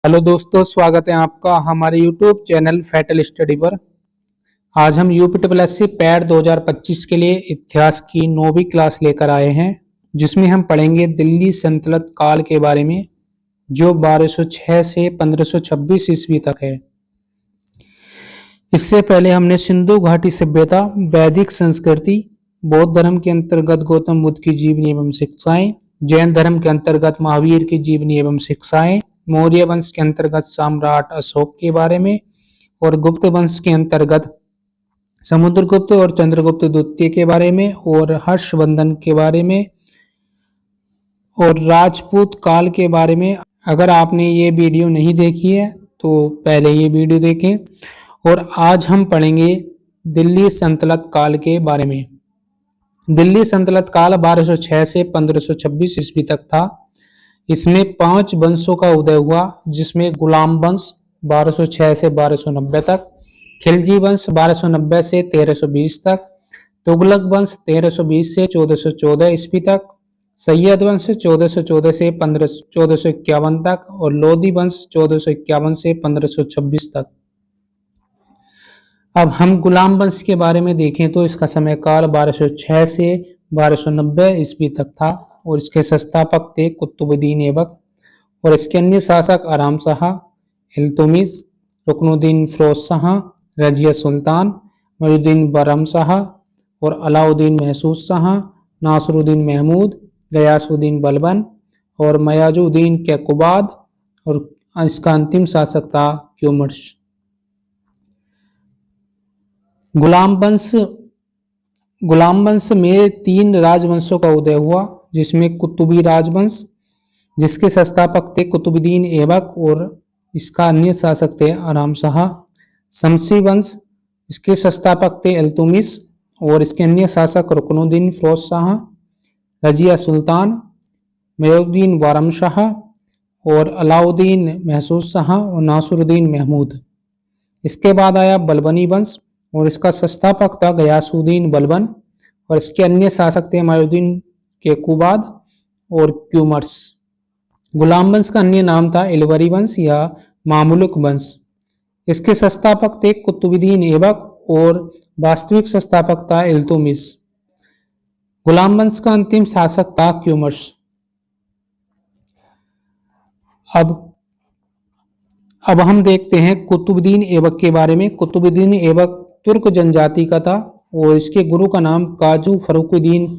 Hello दोस्तों, स्वागत है आपका हमारे यूट्यूब चैनल फैटल स्टडी पर। आज हम यूपीएससी पैड 2025 के लिए इतिहास की 9वीं क्लास लेकर आए हैं, जिसमें हम पढ़ेंगे दिल्ली सल्तनत काल के बारे में, जो 1206 से 1526 ईस्वी तक है। इससे पहले हमने सिंधु घाटी सभ्यता, वैदिक संस्कृति, बौद्ध धर्म के अंतर्गत गौतम बुद्ध की जीवनी एवं शिक्षाएं, जैन धर्म के अंतर्गत महावीर की जीवनी एवं शिक्षाएं, मौर्य वंश के अंतर्गत सम्राट अशोक के बारे में, और गुप्त वंश के अंतर्गत समुद्रगुप्त और चंद्रगुप्त द्वितीय के बारे में, और हर्षवर्धन के बारे में, और राजपूत काल के बारे में। अगर आपने ये वीडियो नहीं देखी है तो पहले ये वीडियो देखें। और आज हम पढ़ेंगे दिल्ली सल्तनत काल के बारे में। दिल्ली सल्तनत काल 1206 से 1526 ईस्वी तक था। इसमें 5 वंशों का उदय हुआ, जिसमें गुलाम वंश 1206 से 1290 तक, खिलजी वंश 1290 से 1320 तक, तुगलक वंश 1320 से 1414 ईस्वी तक, सैयद वंश 1414 से 1451 तक, और लोधी वंश 1451 से 1526 तक। अब हम गुलाम वंश के बारे में देखें तो इसका समय काल 1206 से 1290 ईस्वी तक था, और इसके संस्थापक थे कुतुबुद्दीन ऐबक, और इसके अन्य शासक आराम शाह, इल्तुतमिश, रुकनुद्दीन फिरोज शाह, रजिया सुल्तान, मयूद्दीन बरम शाह, और अलाउद्दीन महसूद शाह, नासरुद्दीन महमूद, गयासुद्दीन बलबन, और मयाजुद्दीन कैकुबाद, और इसका अंतिम शासक था क्यूमर्स। गुलाम वंश में 3 राजवंशों का उदय हुआ, जिसमें कुतुबी राजवंश, जिसके संस्थापक थे कुतुबुद्दीन ऐबक, और इसका अन्य शासक थे आराम शाह। शमसी वंश, इसके संस्थापक थे इल्तुतमिश, और इसके अन्य शासक रुकनुद्दीन फिरोज शाह, रजिया सुल्तान, मयूद्दीन वारम शाह, और अलाउद्दीन महसूद शाह, और नासरुद्दीन महमूद। इसके बाद आया बलबनी वंश, और इसका संस्थापक था गयासुद्दीन बलबन, और इसके अन्य शासक थे मयूद्दीन कैकुबाद और क्यूमर्स। गुलाम वंश का अन्य नाम था इलवरी वंश या मामुलुक वंश। इसके संस्थापक थे कुतुबुद्दीन ऐबक, और वास्तविक संस्थापक था इल्तुतमिश। गुलाम वंश का अंतिम शासक था क्यूमर्स। अब हम देखते हैं कुतुबुद्दीन ऐबक के बारे में। कुतुबुद्दीन ऐबक तुर्क जनजाति का था, और इसके गुरु का नाम काजू फरुखुद्दीन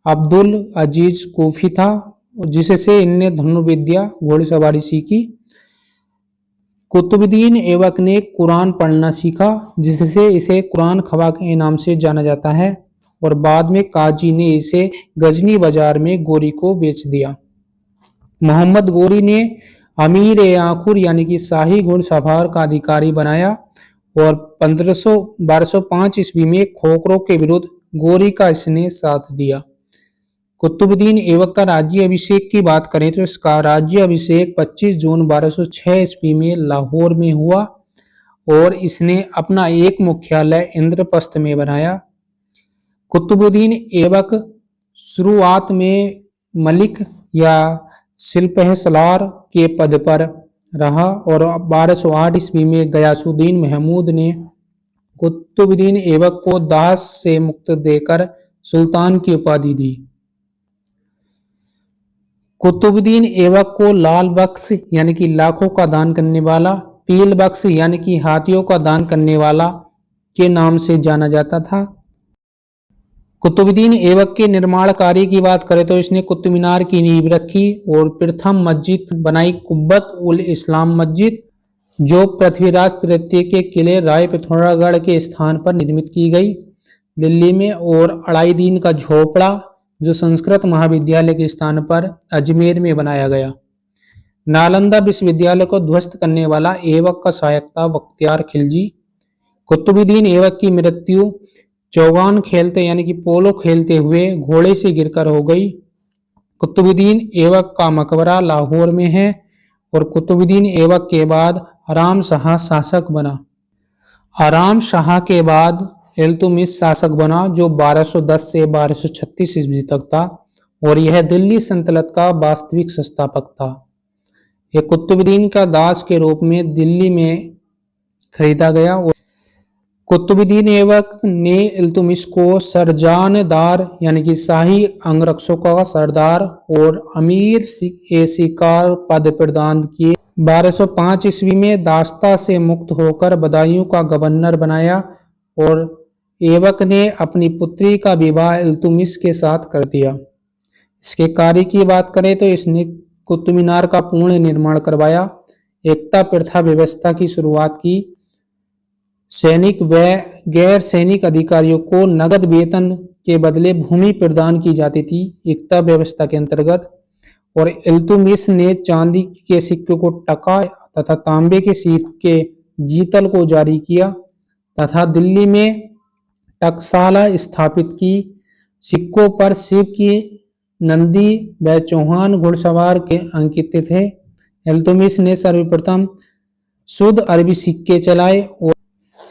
अब्दुल अजीज कूफी था, जिससे इनने धनुर्विद्या, घोड़सवारी सीखी। कुतुबुद्दीन ऐबक ने कुरान पढ़ना सीखा, जिससे इसे कुरान खवा के नाम से जाना जाता है, और बाद में काजी ने इसे गजनी बाजार में गोरी को बेच दिया। मोहम्मद गोरी ने अमीर ए आखुर यानी कि शाही घुड़सवार का अधिकारी बनाया, और 1205 ईस्वी में खोखरों के विरुद्ध गोरी का इसने साथ दिया। कुतुबुद्दीन ऐबक का राज्य अभिषेक की बात करें तो इसका राज्य अभिषेक 25 जून 1206 ईस्वी में लाहौर में हुआ, और इसने अपना एक मुख्यालय इंद्रप्रस्थ में बनाया। कुतुबुद्दीन ऐबक शुरुआत में मलिक या सिपहसालार के पद पर रहा, और 1208 ईस्वी में गयासुद्दीन महमूद ने कुतुबुद्दीन ऐबक को दास से मुक्त देकर सुल्तान की उपाधि दी। कुतुबुद्दीन ऐबक को लाल बख्श यानी कि लाखों का दान करने वाला, पील बख्श यानी कि हाथियों का दान करने वाला के नाम से जाना जाता था। कुतुबुद्दीन ऐबक के निर्माण कार्य की बात करें तो इसने कुतुब मीनार की नींव रखी, और प्रथम मस्जिद बनाई कुब्बत उल इस्लाम मस्जिद, जो पृथ्वीराज तृतीय के किले राय पिथौरागढ़ के स्थान पर निर्मित की गई दिल्ली में, और अलाउद्दीन का झोपड़ा जो संस्कृत महाविद्यालय के स्थान पर अजमेर में बनाया गया। नालंदा विश्वविद्यालय को ध्वस्त करने वाला ऐबक का सहायक था बख्तियार खिलजी। कुतुबुद्दीन ऐबक की मृत्यु चौगान खेलते यानी कि पोलो खेलते हुए घोड़े से गिरकर हो गई। कुतुबुद्दीन ऐबक का मकबरा लाहौर में है, और कुतुबुद्दीन ऐबक के बाद आराम शाह शासक बना। आराम शाह के बाद इल्तुतमिश शासक बना, जो 1210 से 1236 ईस्वी तक था, और यह दिल्ली सल्तनत का वास्तविक संस्थापक था। ये कुतुबुद्दीन का दास के रूप में दिल्ली में खरीदा गया। और कुतुबुद्दीन ऐबक ने इल्तुतमिश को सरजानदार यानी कि शाही अंगरक्षकों का सरदार और अमीर ए शिकार पद प्रदान किए। 1205 ईस्वी में दास्ता से मुक्त होकर बदायूं का गवर्नर बनाया और ऐबक ने अपनी पुत्री का विवाह इल्तुतमिश के साथ कर दिया। इसके कार्य की बात करें तो इसने कुतुब मीनार का पूर्ण निर्माण करवाया, एकता प्रथा व्यवस्था की शुरुआत की, सैनिक व गैर सैनिक अधिकारियों को नगद वेतन के बदले भूमि प्रदान की जाती थी एकता व्यवस्था के अंतर्गत। और इल्तुतमिश ने चांदी के सिक्कों को टका तथा तांबे के सिक्के जीतल को जारी किया तथा दिल्ली में टकसाला स्थापित की। सिक्कों पर शिव की नंदी व चौहान घुड़सवार के अंकित थे। इल्तुतमिश ने सर्वप्रथम शुद्ध अरबी सिक्के चलाए और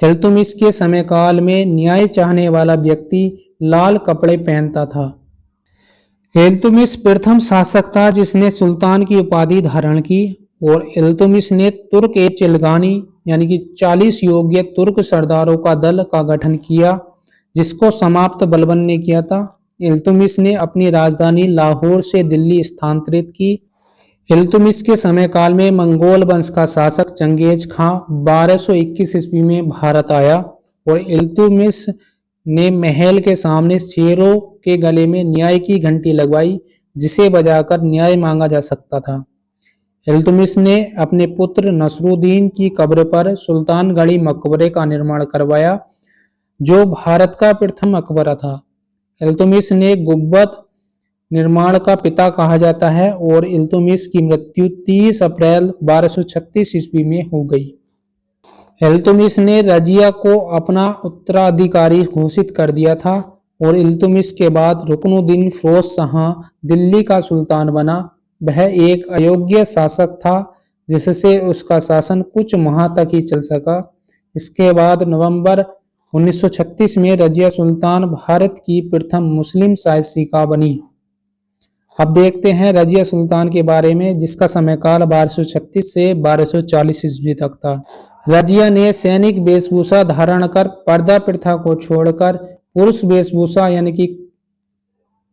इल्तुतमिश के समय काल में न्याय चाहने वाला व्यक्ति लाल कपड़े पहनता था। इल्तुतमिश प्रथम शासक था जिसने सुल्तान की उपाधि धारण की। और इल्तुतमिश ने तुर्क ए चिलगानी यानी कि 40 योग्य तुर्क सरदारों का दल का गठन किया जिसको समाप्त बलबन ने किया था। इल्तुतमिश ने अपनी राजधानी लाहौर से दिल्ली स्थानांतरित की। इल्तुतमिश के समय काल में मंगोल वंश का शासक चंगेज खां 1221 ईस्वी में भारत आया और इल्तुतमिश ने महल के सामने शेरों के गले में न्याय की घंटी लगवाई जिसे बजाकर न्याय मांगा जा सकता था। इल्तुतमिश ने अपने पुत्र नसरुद्दीन की कब्र पर सुल्तानगढ़ी मकबरे का निर्माण करवाया जो भारत का प्रथम मकबरा था। इल्तुतमिश ने गुंबद निर्माण का पिता कहा जाता है और इल्तुतमिश की मृत्यु 30 अप्रैल 1236 ईस्वी में हो गई। इल्तुतमिश ने रजिया को अपना उत्तराधिकारी घोषित कर दिया था और इल्तुतमिश के बाद रुकनुद्दीन फिरोज शाह दिल्ली का सुल्तान बना। वह एक अयोग्य शासक था जिससे उसका शासन कुछ माह तक ही चल सका। इसके बाद नवंबर 1936 में रजिया सुल्तान भारत की प्रथम मुस्लिम शासिका बनी। अब देखते हैं रजिया सुल्तान के बारे में जिसका समयकाल 1236 से 1240 ईस्वी तक था। रजिया ने सैनिक वेशभूषा धारण कर पर्दा प्रथा को छोड़कर पुरुष वेशभूषा यानी कि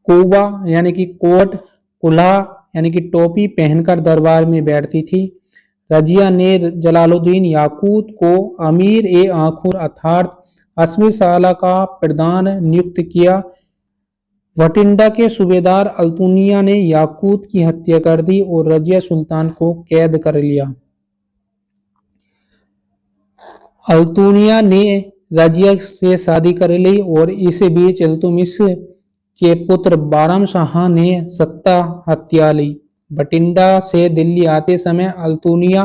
कोबा यानी कि कोट, कुल्हा यानी कि टोपी पहनकर दरबार में बैठती थी। रजिया ने जलालुद्दीन याकूत को अमीर ए आखुर अर्थात अस्मिसाला का प्रधान नियुक्त किया। भटिंडा के सूबेदार अल्तुनिया ने याकूत की हत्या कर दी और रजिया सुल्तान को कैद कर लिया। अल्तुनिया ने रजिया से शादी कर ली और इसी बीच इल्तुतमिश के पुत्र बारम शाह ने सत्ता हत्या ली। भटिंडा से दिल्ली आते समय अल्तुनिया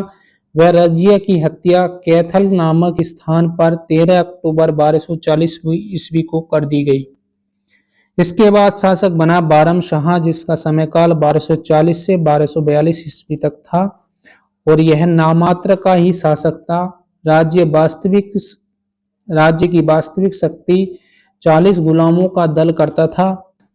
व रजिया की हत्या कैथल नामक स्थान पर 13 अक्टूबर 1240 ईस्वी को कर दी गई। इसके बाद शासक बना बारम शाह जिसका समयकाल 1240 से 1242 ईस्वी तक था और यह नामात्र का ही शासक था। राज्य की वास्तविक शक्ति 40 गुलामों का दल करता था।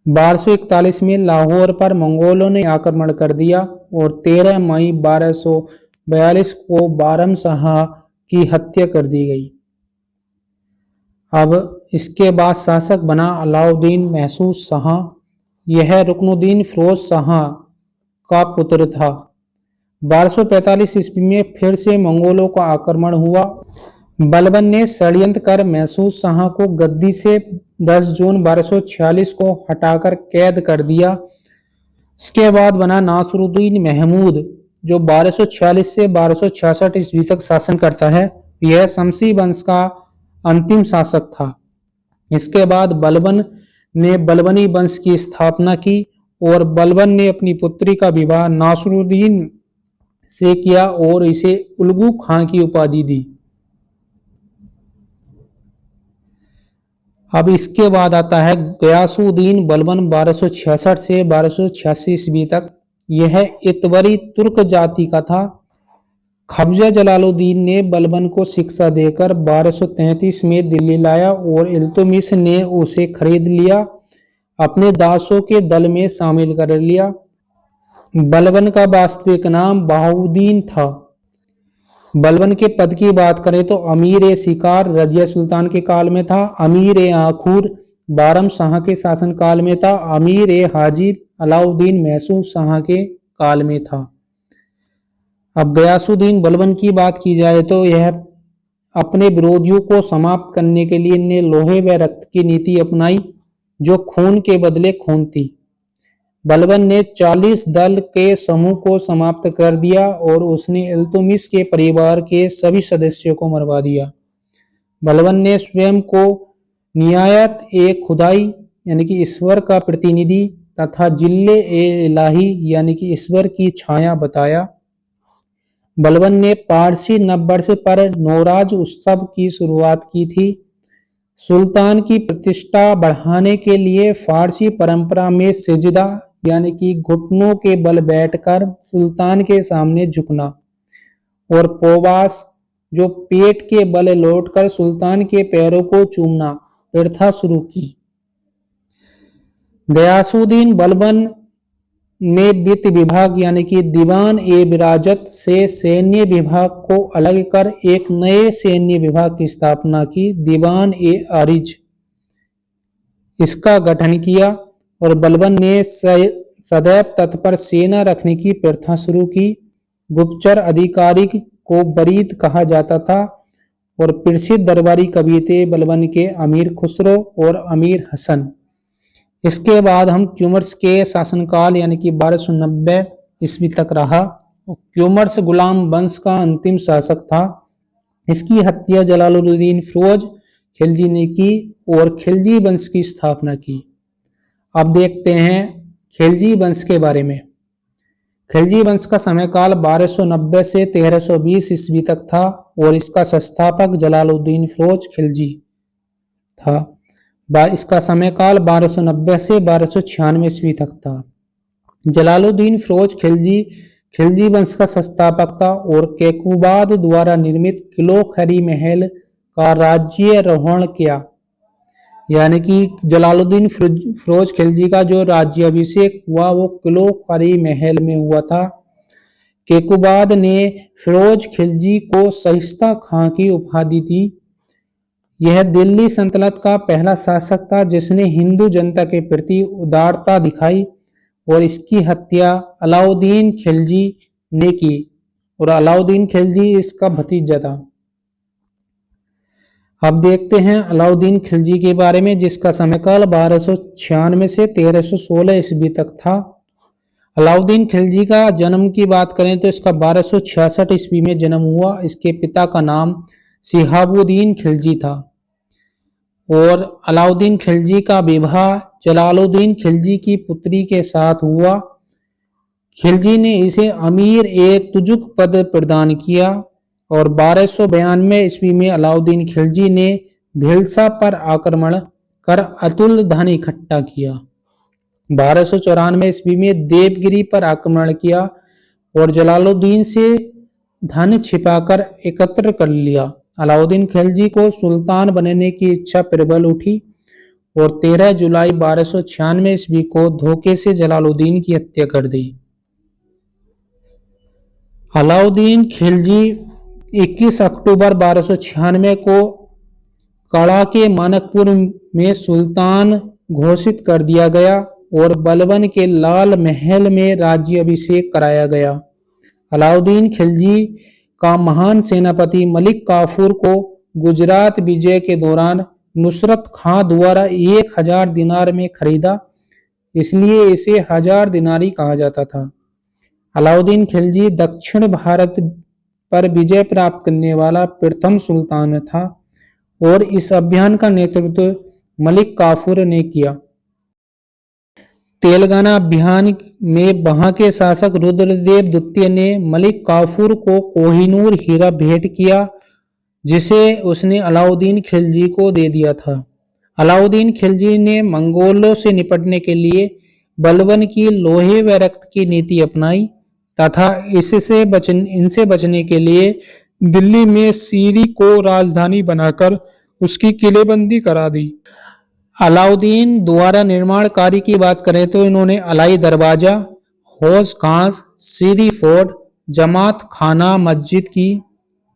1241 में लाहौर पर मंगोलों ने आक्रमण कर दिया और 13 मई 1242 को बारम शाह की हत्या कर दी गई। अब इसके बाद शासक बना अलाउद्दीन महसूद शाह। यह रुकनुद्दीन फिरोज शाह का पुत्र था। 1245 ईस्वी में फिर से मंगोलों का आक्रमण हुआ। बलबन ने षड्यंत्र कर महसूद शाह को गद्दी से 10 जून 1246 को हटाकर कैद कर दिया। इसके बाद बना नासरुद्दीन महमूद जो 1246 से 1266 ईस्वी तक शासन करता है। यह शमसी वंश का अंतिम शासक था। इसके बाद बलबन ने बलबनी वंश की स्थापना की और बलबन ने अपनी पुत्री का विवाह नासरुद्दीन से किया और इसे उल्गू खां की उपाधि दी। अब इसके बाद आता है गयासुद्दीन बलबन 1266 से 1286 ईस्वी तक। यह इतवरी तुर्क जाति का था। ख्वाजा जलालुद्दीन ने बलबन को शिक्षा देकर 1233 में दिल्ली लाया और इल्तुतमिश ने उसे खरीद लिया, अपने दासों के दल में शामिल कर लिया। बलबन का वास्तविक नाम बहाउद्दीन था। बलबन के पद की बात करें तो अमीर ए शिकार रजिया सुल्तान के काल में था, अमीर ए आखूर बारम शाह के शासन काल में था, अमीर ए हाजिर अलाउद्दीन महसूद शाह के काल में था। अब गयासुद्दीन बलबन की बात की जाए तो यह अपने विरोधियों को समाप्त करने के लिए ने लोहे व रक्त की नीति अपनाई, जो खून के बदले खून थी। बलबन ने 40 दल के समूह को समाप्त कर दिया और उसने इल्तुतमिश के परिवार के सभी सदस्यों को मरवा दिया। बलबन ने स्वयं को निहायत एक खुदाई यानी कि ईश्वर का प्रतिनिधि तथा जिल्ले ए इलाही यानी कि ईश्वर की छाया बताया। बलबन ने पारसी नववर्ष पर नौराज उत्सव की शुरुआत की थी। सुल्तान की प्रतिष्ठा बढ़ाने के लिए फारसी परंपरा में सिजदा यानी कि घुटनों के बल बैठकर सुल्तान के सामने झुकना और पोवास जो पेट के बल लौटकर सुल्तान के पैरों को चूमना प्रथा शुरू की। गयासुद्दीन बलबन ने वित्त विभाग यानी कि दीवान ए विराजत से सैन्य विभाग को अलग कर एक नए सैन्य विभाग की स्थापना की, दीवान ए आरिज, इसका गठन किया और बलबन ने सदैव तत्पर सेना रखने की प्रथा शुरू की। गुप्तचर अधिकारी को बरीद कहा जाता था और प्रसिद्ध दरबारी कवि थे बलबन के अमीर खुसरो और अमीर हसन। इसके बाद हम क्यूमर्स के शासनकाल यानी कि 1290 ईस्वी तक रहा। क्यूमर्स गुलाम वंश का अंतिम शासक था। इसकी हत्या जलालुद्दीन फिरोज खिलजी ने की और खिलजी वंश की स्थापना की। अब देखते हैं खिलजी वंश के बारे में। खिलजी वंश का समयकाल 1290 से 1320 ईस्वी तक था और इसका संस्थापक जलालुद्दीन फिरोज खिलजी था। इसका समयकाल 1290 से 1296 ईस्वी तक था। जलालुद्दीन फिरोज खिलजी वंश का संस्थापक था और कैकुबाद द्वारा निर्मित किलो खरी महल का राज्यारोहण किया। यानी कि जलालुद्दीन फिरोज खिलजी का जो राज्याभिषेक हुआ वो किलो खरी महल में हुआ था। कैकुबाद ने फिरोज खिलजी को सहिस्ता खां की उपाधि दी। यह दिल्ली सल्तनत का पहला शासक था जिसने हिंदू जनता के प्रति उदारता दिखाई और इसकी हत्या अलाउद्दीन खिलजी ने की और अलाउद्दीन खिलजी इसका भतीजा था। अब देखते हैं अलाउद्दीन खिलजी के बारे में, जिसका समयकाल 1296 से 1316 ईस्वी तक था। अलाउद्दीन खिलजी का जन्म की बात करें तो इसका 1266 ईस्वी में जन्म हुआ। इसके पिता का नाम शिहाबुद्दीन खिलजी था और अलाउद्दीन खिलजी का विवाह जलालुद्दीन खिलजी की पुत्री के साथ हुआ। खिलजी ने इसे अमीर ए तुजुक पद प्रदान किया और 1292 ईस्वी में अलाउद्दीन खिलजी ने भिलसा पर आक्रमण कर अतुल धन इकट्ठा किया। 1294 ईस्वी में देवगिरी पर आक्रमण किया और जलालुद्दीन से धन छिपाकर एकत्र कर लिया। अलाउद्दीन खिलजी को सुल्तान बनने की इच्छा प्रबल उठी और 13 जुलाई 1296 ईस्वी को धोखे से जलालुद्दीन की हत्या कर दी। अलाउद्दीन खिलजी 21 अक्टूबर 1296 को कड़ा के मानकपुर में सुल्तान घोषित कर दिया गया और बलबन के लाल महल में राज्याभिषेक कराया गया। अलाउद्दीन खिलजी का महान सेनापति मलिक काफूर को गुजरात विजय के दौरान नुसरत खां द्वारा 1000 दिनार में खरीदा, इसलिए इसे 1000 दिनारी कहा जाता था। अलाउद्दीन खिलजी दक्षिण भारत पर विजय प्राप्त करने वाला प्रथम सुल्तान था और इस अभियान का नेतृत्व मलिक काफूर ने किया। तेलंगाना अभियान में वहां के शासक रुद्रदेव द्वितीय ने मलिक काफूर को कोहिनूर हीरा भेंट किया, जिसे उसने अलाउद्दीन खिलजी को दे दिया था। अलाउद्दीन खिलजी ने मंगोलों से निपटने के लिए बलबन की लोहे व रक्त की नीति अपनाई तथा इनसे बचने के लिए दिल्ली में सीरी को राजधानी बनाकर उसकी किलेबंदी करा दी। अलाउद्दीन द्वारा निर्माण कार्य की बात करें तो इन्होंने अलाई दरवाजा, हौज खास, सीरी फोर्ट, जमात खाना मस्जिद की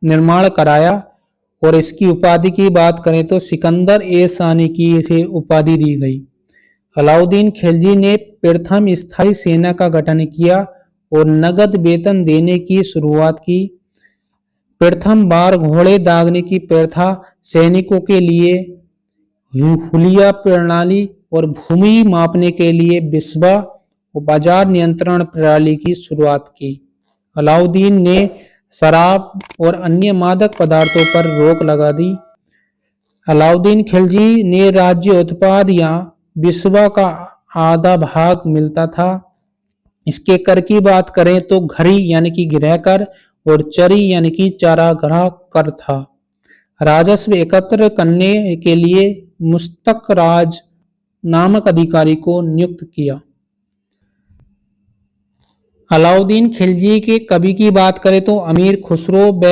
निर्माण कराया। और इसकी उपाधि की बात करें तो सिकंदर ए सानी की इसे उपाधि दी गई। अलाउद्दीन खिलजी ने प्रथम स्थायी सेना का गठन किया और नगद वेतन देने की शुरुआत की। प्रथम बार घोड़े दागने की प्रथा, सैनिकों के लिए हुलिया प्रणाली और भूमि मापने के लिए बिस्बा और बाजार नियंत्रण प्रणाली की शुरुआत की। अलाउद्दीन ने शराब और अन्य मादक पदार्थों पर रोक लगा दी। अलाउद्दीन खिलजी ने राज्य उत्पाद या बिस्बा का आधा भाग मिलता था। इसके कर की बात करें तो घरी यानी कि गृह कर और चरी यानी कि चारागाह कर था। राजस्व एकत्र करने के लिए मुस्तक राज नामक अधिकारी को नियुक्त किया। अलाउद्दीन खिलजी के कवि की बात करें तो अमीर खुसरो व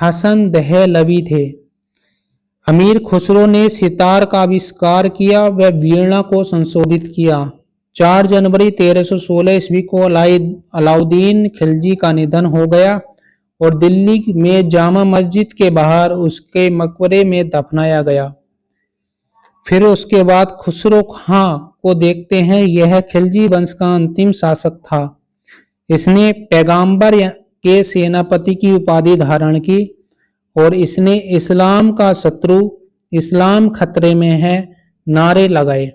हसन दहलवी थे। अमीर खुसरो ने सितार का आविष्कार किया व वीणा को संशोधित किया। 4 जनवरी 1316 ईस्वी को अलाउद्दीन खिलजी का निधन हो गया और दिल्ली में जामा मस्जिद के बाहर उसके मकबरे में दफनाया गया। फिर उसके बाद खुसरो खां को देखते हैं। यह खिलजी वंश का अंतिम शासक था। इसने पैगंबर के सेनापति की उपाधि धारण की और इसने इस्लाम का शत्रु, इस्लाम खतरे में है नारे लगाए।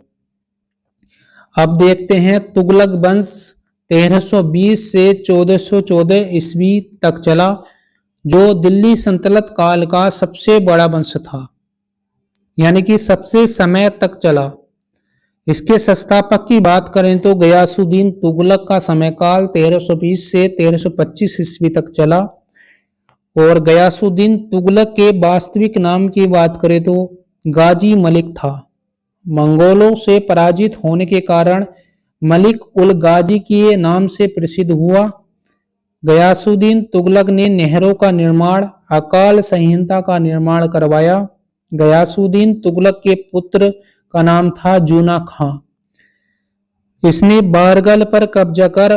अब देखते हैं तुगलक वंश 1320 से 1414 ईस्वी तक चला, जो दिल्ली सल्तनत काल का सबसे बड़ा वंश था, यानी कि सबसे समय तक चला। इसके संस्थापक की बात करें तो गयासुद्दीन तुगलक का समयकाल 1320 से 1325 ईस्वी तक चला। और गयासुद्दीन तुगलक के वास्तविक नाम की बात करें तो गाजी मलिक था। मंगोलों से पराजित होने के कारण मलिक उल गाजी के नाम से प्रसिद्ध हुआ। गयासुद्दीन तुगलक ने नहरों का निर्माण, अकाल संहिता का निर्माण करवाया। गयासुद्दीन तुगलक के पुत्र का नाम था जूना खां। इसने बारगल पर कब्जा कर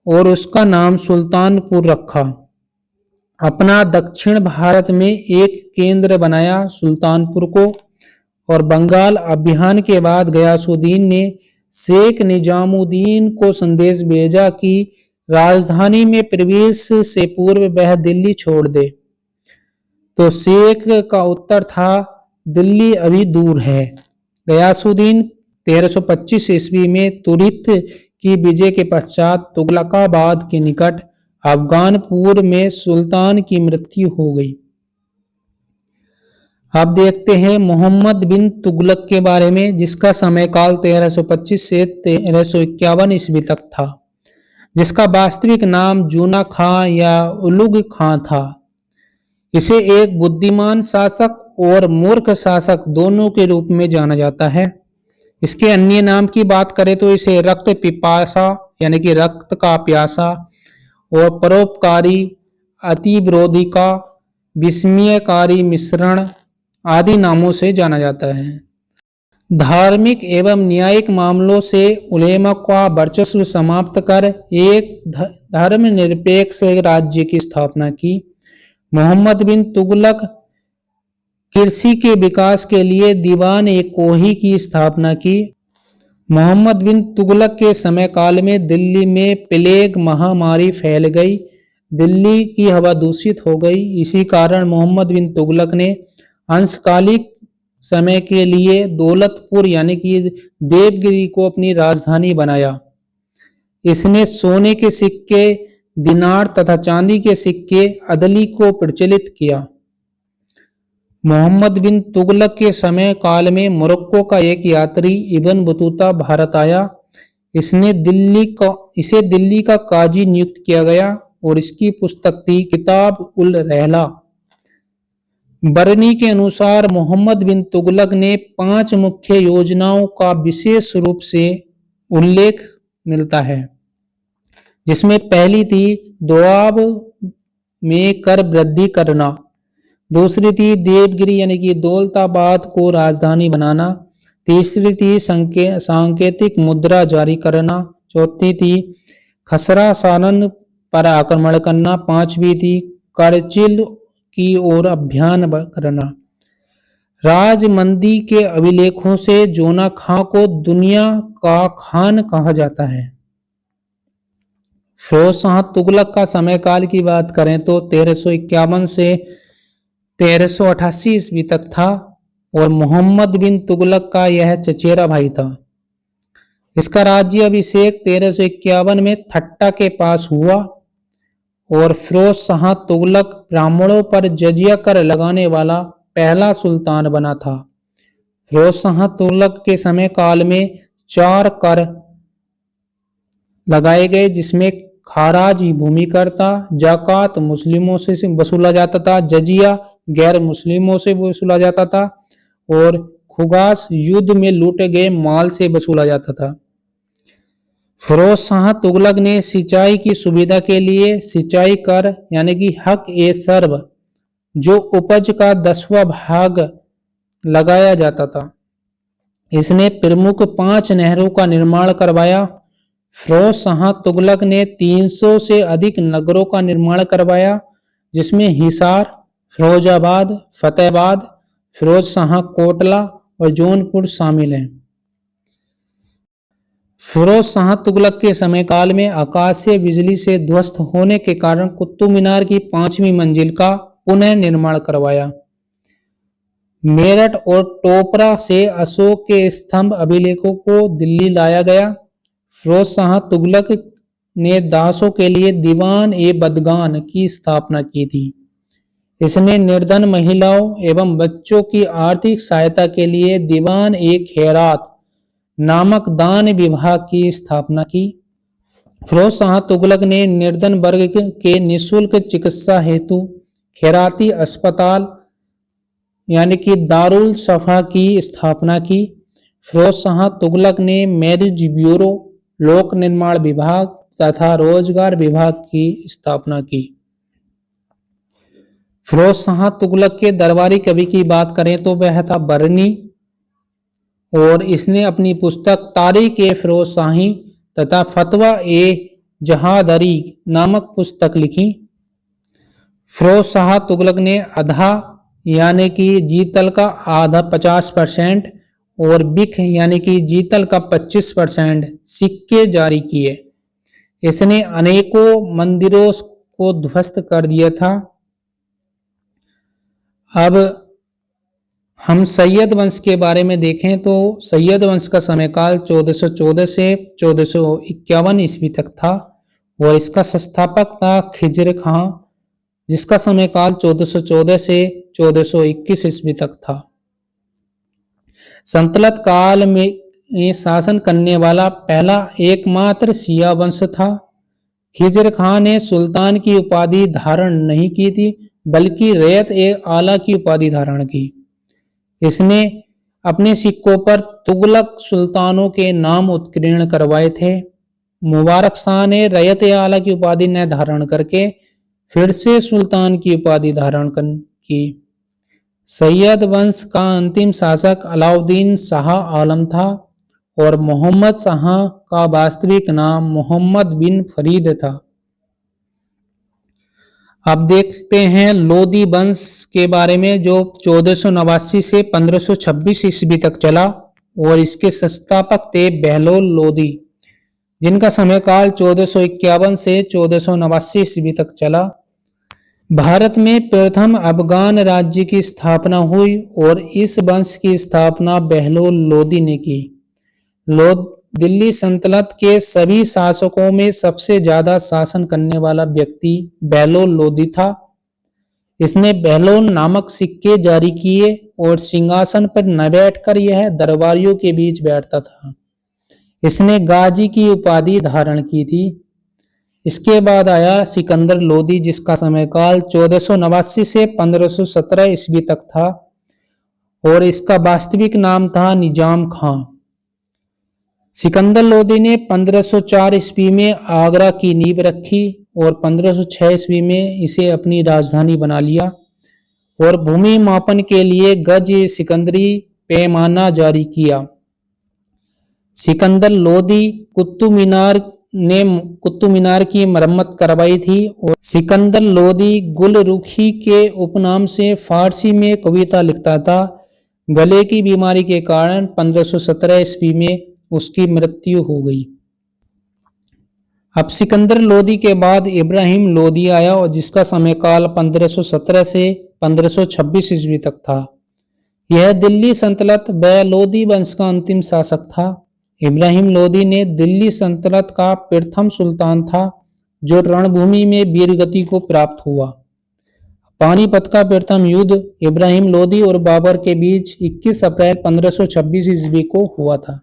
और उसका नाम सुल्तानपुर रखा। अपना दक्षिण भारत में एक केंद्र बनाया सुल्तानपुर को। और बंगाल अभियान के बाद गयासुद्दीन ने शेख निजामुद्दीन को संदेश भेजा कि राजधानी में प्रवेश से पूर्व वह दिल्ली छोड़ दे। तो शेख का उत्तर था दिल्ली अभी दूर है। गयासुद्दीन 1325 ईस्वी में तुरित की विजय के पश्चात तुगलकाबाद के निकट अफगानपुर में सुल्तान की मृत्यु हो गई। अब देखते हैं मोहम्मद बिन तुगलक के बारे में, जिसका समयकाल 1325 से 1351 ईस्वी तक था, जिसका वास्तविक नाम जूना खां या उलुग खां था। इसे एक बुद्धिमान शासक और मूर्ख शासक दोनों के रूप में जाना जाता है। इसके अन्य नाम की बात करें तो इसे रक्त पिपासा यानी कि रक्त का प्यासा और परोपकारी, अति विरोधी का, विस्मयकारी मिश्रण आदि नामों से जाना जाता है। धार्मिक एवं न्यायिक मामलों से उलेमा का वर्चस्व समाप्त कर एक धर्मनिरपेक्ष राज्य की स्थापना की। मोहम्मद बिन तुगलक कृषि के विकास के लिए दीवान-ए-कोही की स्थापना की। मोहम्मद बिन तुगलक के समय काल में दिल्ली में प्लेग महामारी फैल गई। दिल्ली की हवा दूषित हो गई। इसी कारण मोहम्मद बिन तुगलक ने अंशकालिक समय के लिए दौलतपुर यानी कि देवगिरी को अपनी राजधानी बनाया। इसने सोने के सिक्के, दिनार तथा चांदी के सिक्के अदली को प्रचलित किया। मोहम्मद बिन तुगलक के समय काल में मोरक्को का एक यात्री इब्न बतूता भारत आया। इसे दिल्ली का काजी नियुक्त किया गया और इसकी पुस्तक थी किताब उल रहला। बरनी के अनुसार मोहम्मद बिन तुगलक ने 5 मुख्य योजनाओं का विशेष रूप से उल्लेख मिलता है, जिसमें पहली थी दोआब में कर वृद्धि करना, दूसरी थी देवगिरी यानी कि दौलताबाद को राजधानी बनाना, तीसरी थी सांकेतिक मुद्रा जारी करना, चौथी थी खसरा सारन पर आक्रमण करना। 5वीं थी करचिल की ओर अभियान करना। राजमंदी के अभिलेखों से जोना खां को दुनिया का खान कहा जाता है। फिरोज शाह तुगलक का समय काल की बात करें तो 1351 से 1388 ईस्वी तक था और मोहम्मद बिन तुगलक का यह चचेरा भाई था। इसका राज्य अभिषेक 1351 में ठट्टा के पास हुआ और फिरोज शाह तुगलक ब्राह्मणों पर जजिया कर लगाने वाला पहला सुल्तान बना था। फिरोज शाह तुगलक के समय काल में 4 कर लगाए गए, जिसमें खाराज भूमि कर था, जाकात मुस्लिमों से वसूला जाता था, जजिया गैर मुस्लिमों से वसूला जाता था और खुगास युद्ध में लूटे गए माल से वसूला जाता था। फिरोज शाह तुगलक ने सिंचाई की सुविधा के लिए सिंचाई कर यानी कि हक ए सर्व, जो उपज का 10वां भाग लगाया जाता था। इसने प्रमुख 5 नहरों का निर्माण करवाया। फिरोज शाह तुगलक ने 300 से अधिक नगरों का निर्माण करवाया, जिसमें हिसार, फिरोजाबाद, फतेहाबाद, फिरोज शाह कोटला और जौनपुर शामिल हैं। फिरोज शाह तुगलक के समय काल में आकाशीय बिजली से ध्वस्त होने के कारण कुतुब मीनार की 5वीं मंजिल का पुनः निर्माण करवाया। मेरठ और टोपरा से अशोक के स्तंभ अभिलेखों को दिल्ली लाया गया। फिरोज शाह तुगलक ने दासों के लिए दीवान ए बदगान की स्थापना की थी। इसने निर्धन महिलाओं एवं बच्चों की आर्थिक सहायता के लिए दीवान ए खैरात नामक दान विभाग की स्थापना की। फिरोज शाह तुगलक ने निर्धन वर्ग के निःशुल्क चिकित्सा हेतु खैराती अस्पताल यानी कि दारुल सफा की स्थापना की। फिरोज शाह तुगलक ने मैरिज ब्यूरो, लोक निर्माण विभाग तथा रोजगार विभाग की स्थापना की। फिरोज शाह तुगलक के दरबारी कवि की बात करें तो वह था बरनी और इसने अपनी पुस्तक तारीख ए फिरोज शाही तथा फतवा ए जहादरी नामक पुस्तक लिखी। फिरोज शाह तुगलक ने अधा यानी कि जीतल का आधा 50% और बिख यानी कि जीतल का 25% सिक्के जारी किए। इसने अनेकों मंदिरों को ध्वस्त कर दिया था। अब हम सैयद वंश के बारे में देखें तो सैयद वंश का समय काल 1414 से 1451 ईस्वी तक था और इसका संस्थापक था खिजर खां, जिसका समय काल 1414 से 1421 ईस्वी तक था। सल्तनत काल में शासन करने वाला पहला एकमात्र शिया वंश था। खिजर खां ने सुल्तान की उपाधि धारण नहीं की थी, बल्कि रैयत ए आला की उपाधि धारण की। इसने अपने सिक्कों पर तुगलक सुल्तानों के नाम उत्कीर्ण करवाए थे। मुबारक शाह ने रैयत ए आला की उपाधि न धारण करके फिर से सुल्तान की उपाधि धारण की। सैयद वंश का अंतिम शासक अलाउद्दीन शाह आलम था और मोहम्मद शाह का वास्तविक नाम मोहम्मद बिन फरीद था। अब देखते हैं लोदी वंश के बारे में, जो 1489 से 1526 ईस्वी तक चला और इसके संस्थापक थे बहलोल लोदी, जिनका समय काल 1451 से 1489 ईस्वी तक चला। भारत में प्रथम अफगान राज्य की स्थापना हुई और इस वंश की स्थापना बहलोल लोदी ने की। दिल्ली सल्तनत के सभी शासकों में सबसे ज्यादा शासन करने वाला व्यक्ति बहलोल लोदी था। इसने बहलोल नामक सिक्के जारी किए और सिंहासन पर न बैठकर यह दरबारियों के बीच बैठता था। इसने गाजी की उपाधि धारण की थी। इसके बाद आया सिकंदर लोदी, जिसका समय काल 1489 से 1517 ईस्वी तक था और इसका वास्तविक नाम था निजाम खां। सिकंदर लोदी ने 1504 ईस्वी में आगरा की नींव रखी और 1506 ईस्वी में इसे अपनी राजधानी बना लिया और भूमि मापन के लिए गज सिकंदरी पैमाना जारी किया। सिकंदर लोदी कुतुब मीनार ने कुतुब मीनार की मरम्मत करवाई थी। और सिकंदर लोदी गुलरुखी के उपनाम से फारसी में कविता लिखता था। गले की बीमारी के कारण 1517 ईस्वी में उसकी मृत्यु हो गई। अब सिकंदर लोदी के बाद इब्राहिम लोदी आया और जिसका समय काल 1517 से 1526 ईस्वी तक था। यह दिल्ली सल्तनत व लोदी वंश का अंतिम शासक था। इब्राहिम लोदी ने दिल्ली सल्तनत का प्रथम सुल्तान था जो रणभूमि में वीरगति को प्राप्त हुआ। पानीपत का प्रथम युद्ध इब्राहिम लोदी और बाबर के बीच 21 अप्रैल 1526 ईस्वी को हुआ था।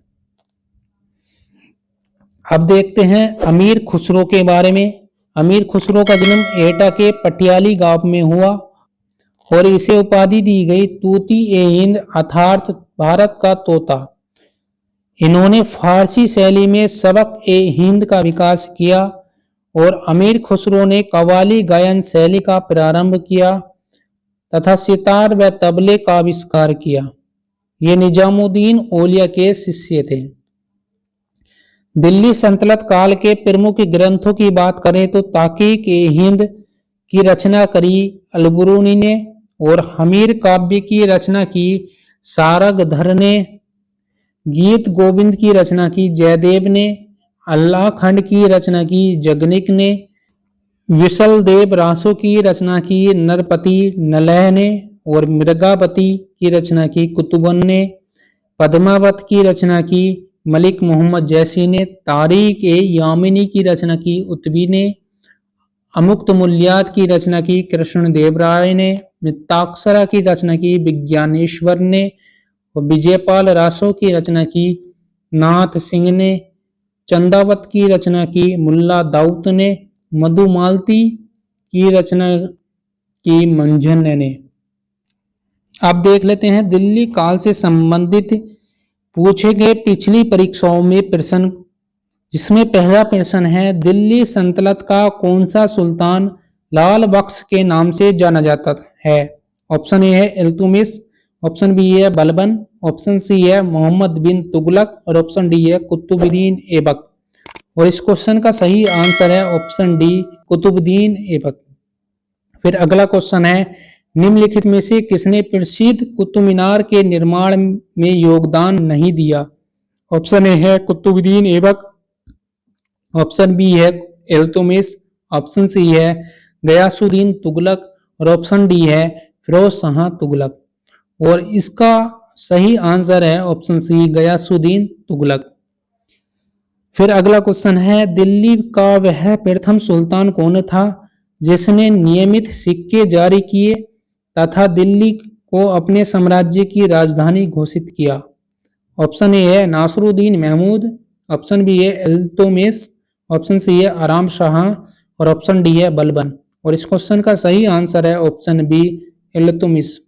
अब देखते हैं अमीर खुसरो के बारे में। अमीर खुसरो का जन्म एटा के पटियाली गांव में हुआ और इसे उपाधि दी गई तूती ए हिंद अर्थात भारत का तोता। इन्होंने फारसी शैली में सबक ए हिंद का विकास किया और अमीर खुसरो ने कव्वाली गायन शैली का प्रारंभ किया तथा सितार व तबले का आविष्कार किया। ये निजामुद्दीन औलिया के शिष्य थे। दिल्ली सल्तनत काल के प्रमुख ग्रंथों की बात करें तो ताकीक ए हिंद की रचना करी अलबरूनी ने और हमीर काव्य की रचना की सारगधर ने, गीत गोविंद की रचना की जयदेव ने, अल्लाह खंड की रचना की जगनिक ने, विसल देव रासों की रचना की नरपति नलह ने और मृगावती की रचना की कुतुबन ने, पद्मावत की रचना की मलिक मोहम्मद जैसी ने, तारीख ए यामिनी की रचना की उत्बी ने, अमुक्त मूल्यात की रचना की कृष्णदेव राय ने, मित्ताक्षरा की रचना की विज्ञानेश्वर ने और विजयपाल रासो की रचना की नाथ सिंह ने, चंदावत की रचना की मुल्ला दाऊद ने, मधुमालती की रचना की मंझन ने। अब देख लेते हैं दिल्ली काल से संबंधित पूछे गए पिछली परीक्षाओं में प्रश्न, जिसमें पहला प्रश्न है दिल्ली सल्तनत का कौन सा सुल्तान लाल बख्श के नाम से जाना जाता है। ऑप्शन ए है इल्तुतमिश, ऑप्शन बी है बलबन, ऑप्शन सी है मोहम्मद बिन तुगलक और ऑप्शन डी है कुतुबुद्दीन ऐबक। और इस क्वेश्चन का सही आंसर है ऑप्शन डी कुतुबुद्दीन ऐबक। फिर अगला क्वेश्चन है निम्नलिखित में से किसने प्रसिद्ध कुतुब मीनार के निर्माण में योगदान नहीं दिया। ऑप्शन ए है कुतुबुद्दीन ऐबक, ऑप्शन बी है इल्तुतमिश, ऑप्शन सी है गयासुद्दीन तुगलक और ऑप्शन डी है फिरोज शाह तुगलक। और इसका सही आंसर है ऑप्शन सी गयासुद्दीन तुगलक। फिर अगला क्वेश्चन है दिल्ली का वह प्रथम सुल्तान कौन था जिसने नियमित सिक्के जारी किए तथा दिल्ली को अपने साम्राज्य की राजधानी घोषित किया। ऑप्शन ए है नासरुद्दीन महमूद, ऑप्शन बी है इल्तुतमिश, ऑप्शन सी है आराम शाह और ऑप्शन डी है बलबन। और इस क्वेश्चन का सही आंसर है ऑप्शन बी इल्तुतमिश।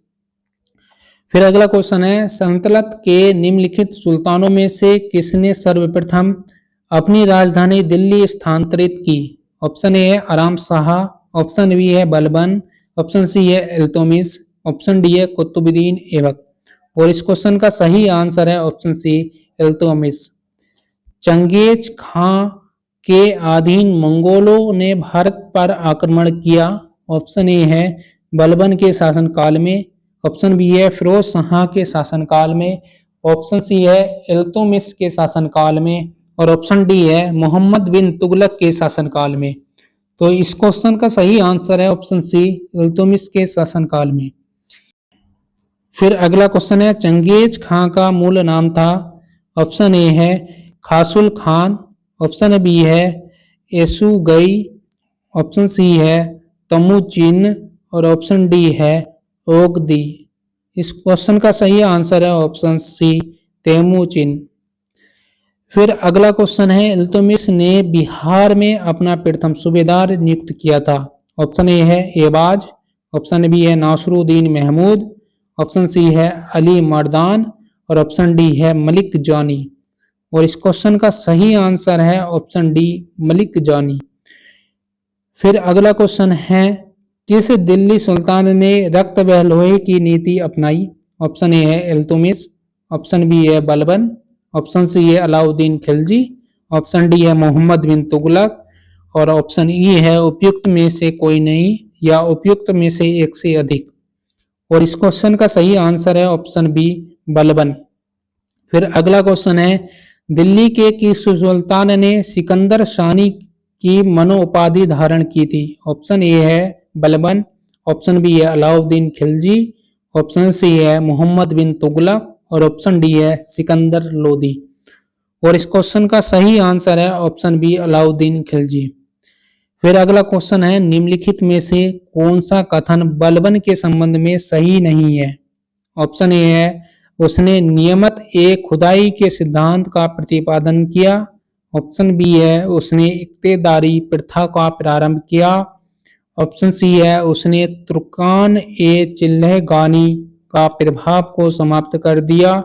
फिर अगला क्वेश्चन है सल्तनत के निम्नलिखित सुल्तानों में से किसने सर्वप्रथम अपनी राजधानी दिल्ली स्थानांतरित की। ऑप्शन ए है आराम शाह, ऑप्शन बी है बलबन, ऑप्शन सी है इल्तुतमिश, ऑप्शन डी है कुतुबुद्दीन ऐबक। और इस क्वेश्चन का सही आंसर है ऑप्शन सी इल्तुतमिश। चंगेज खां के अधीन मंगोलों ने भारत पर आक्रमण किया। ऑप्शन ए है बलबन के शासनकाल में, ऑप्शन बी है फिरोज शाह के शासनकाल में, ऑप्शन सी है इल्तुतमिश के शासनकाल में और ऑप्शन डी है मोहम्मद बिन तुगलक के शासनकाल में। तो इस क्वेश्चन का सही आंसर है ऑप्शन सी इल्तुतमिश के शासनकाल में। फिर अगला क्वेश्चन है चंगेज खां का मूल नाम था। ऑप्शन ए है खासुल खान, ऑप्शन बी है एसुगई, ऑप्शन सी है तमुचिन और ऑप्शन डी है ओगदी। इस क्वेश्चन का सही आंसर है ऑप्शन सी तेमुचिन। फिर अगला क्वेश्चन है इल्तुतमिश ने बिहार में अपना प्रथम सूबेदार नियुक्त किया था। ऑप्शन ए है एबाज, ऑप्शन बी है नासरुद्दीन महमूद, ऑप्शन सी है अली मर्दान और ऑप्शन डी है मलिक जानी। और इस क्वेश्चन का सही आंसर है ऑप्शन डी मलिक जानी। फिर अगला क्वेश्चन है किस दिल्ली सुल्तान ने रक्त व लोहे की नीति अपनाई। ऑप्शन ए है इल्तुतमिश, ऑप्शन बी है बलबन, ऑप्शन सी है अलाउद्दीन खिलजी ऑप्शन डी है मोहम्मद बिन तुगलक, और ऑप्शन ई है उपयुक्त में से कोई नहीं या उपयुक्त में से एक से अधिक। और इस क्वेश्चन का सही आंसर है ऑप्शन बी बलबन। फिर अगला क्वेश्चन है दिल्ली के किस सुल्तान ने सिकंदर शानी की मनोउपाधि धारण की थी? ऑप्शन ए है बलबन, ऑप्शन बी है अलाउद्दीन खिलजी, ऑप्शन सी है मोहम्मद बिन तुगलक और ऑप्शन डी है सिकंदर लोदी। और इस क्वेश्चन का सही आंसर है ऑप्शन बी अलाउद्दीन खिलजी। फिर अगला क्वेश्चन है निम्नलिखित में से कौन सा कथन बलबन के संबंध में सही नहीं है? ऑप्शन ए है उसने नियमत एक खुदाई के सिद्धांत का प्रतिपादन किया, ऑप्शन बी है उसने इक्तेदारी प्रथा का प्रारंभ किया, ऑप्शन सी है उसने तुर्कान ए चिल्लह गानी का प्रभाव को समाप्त कर दिया,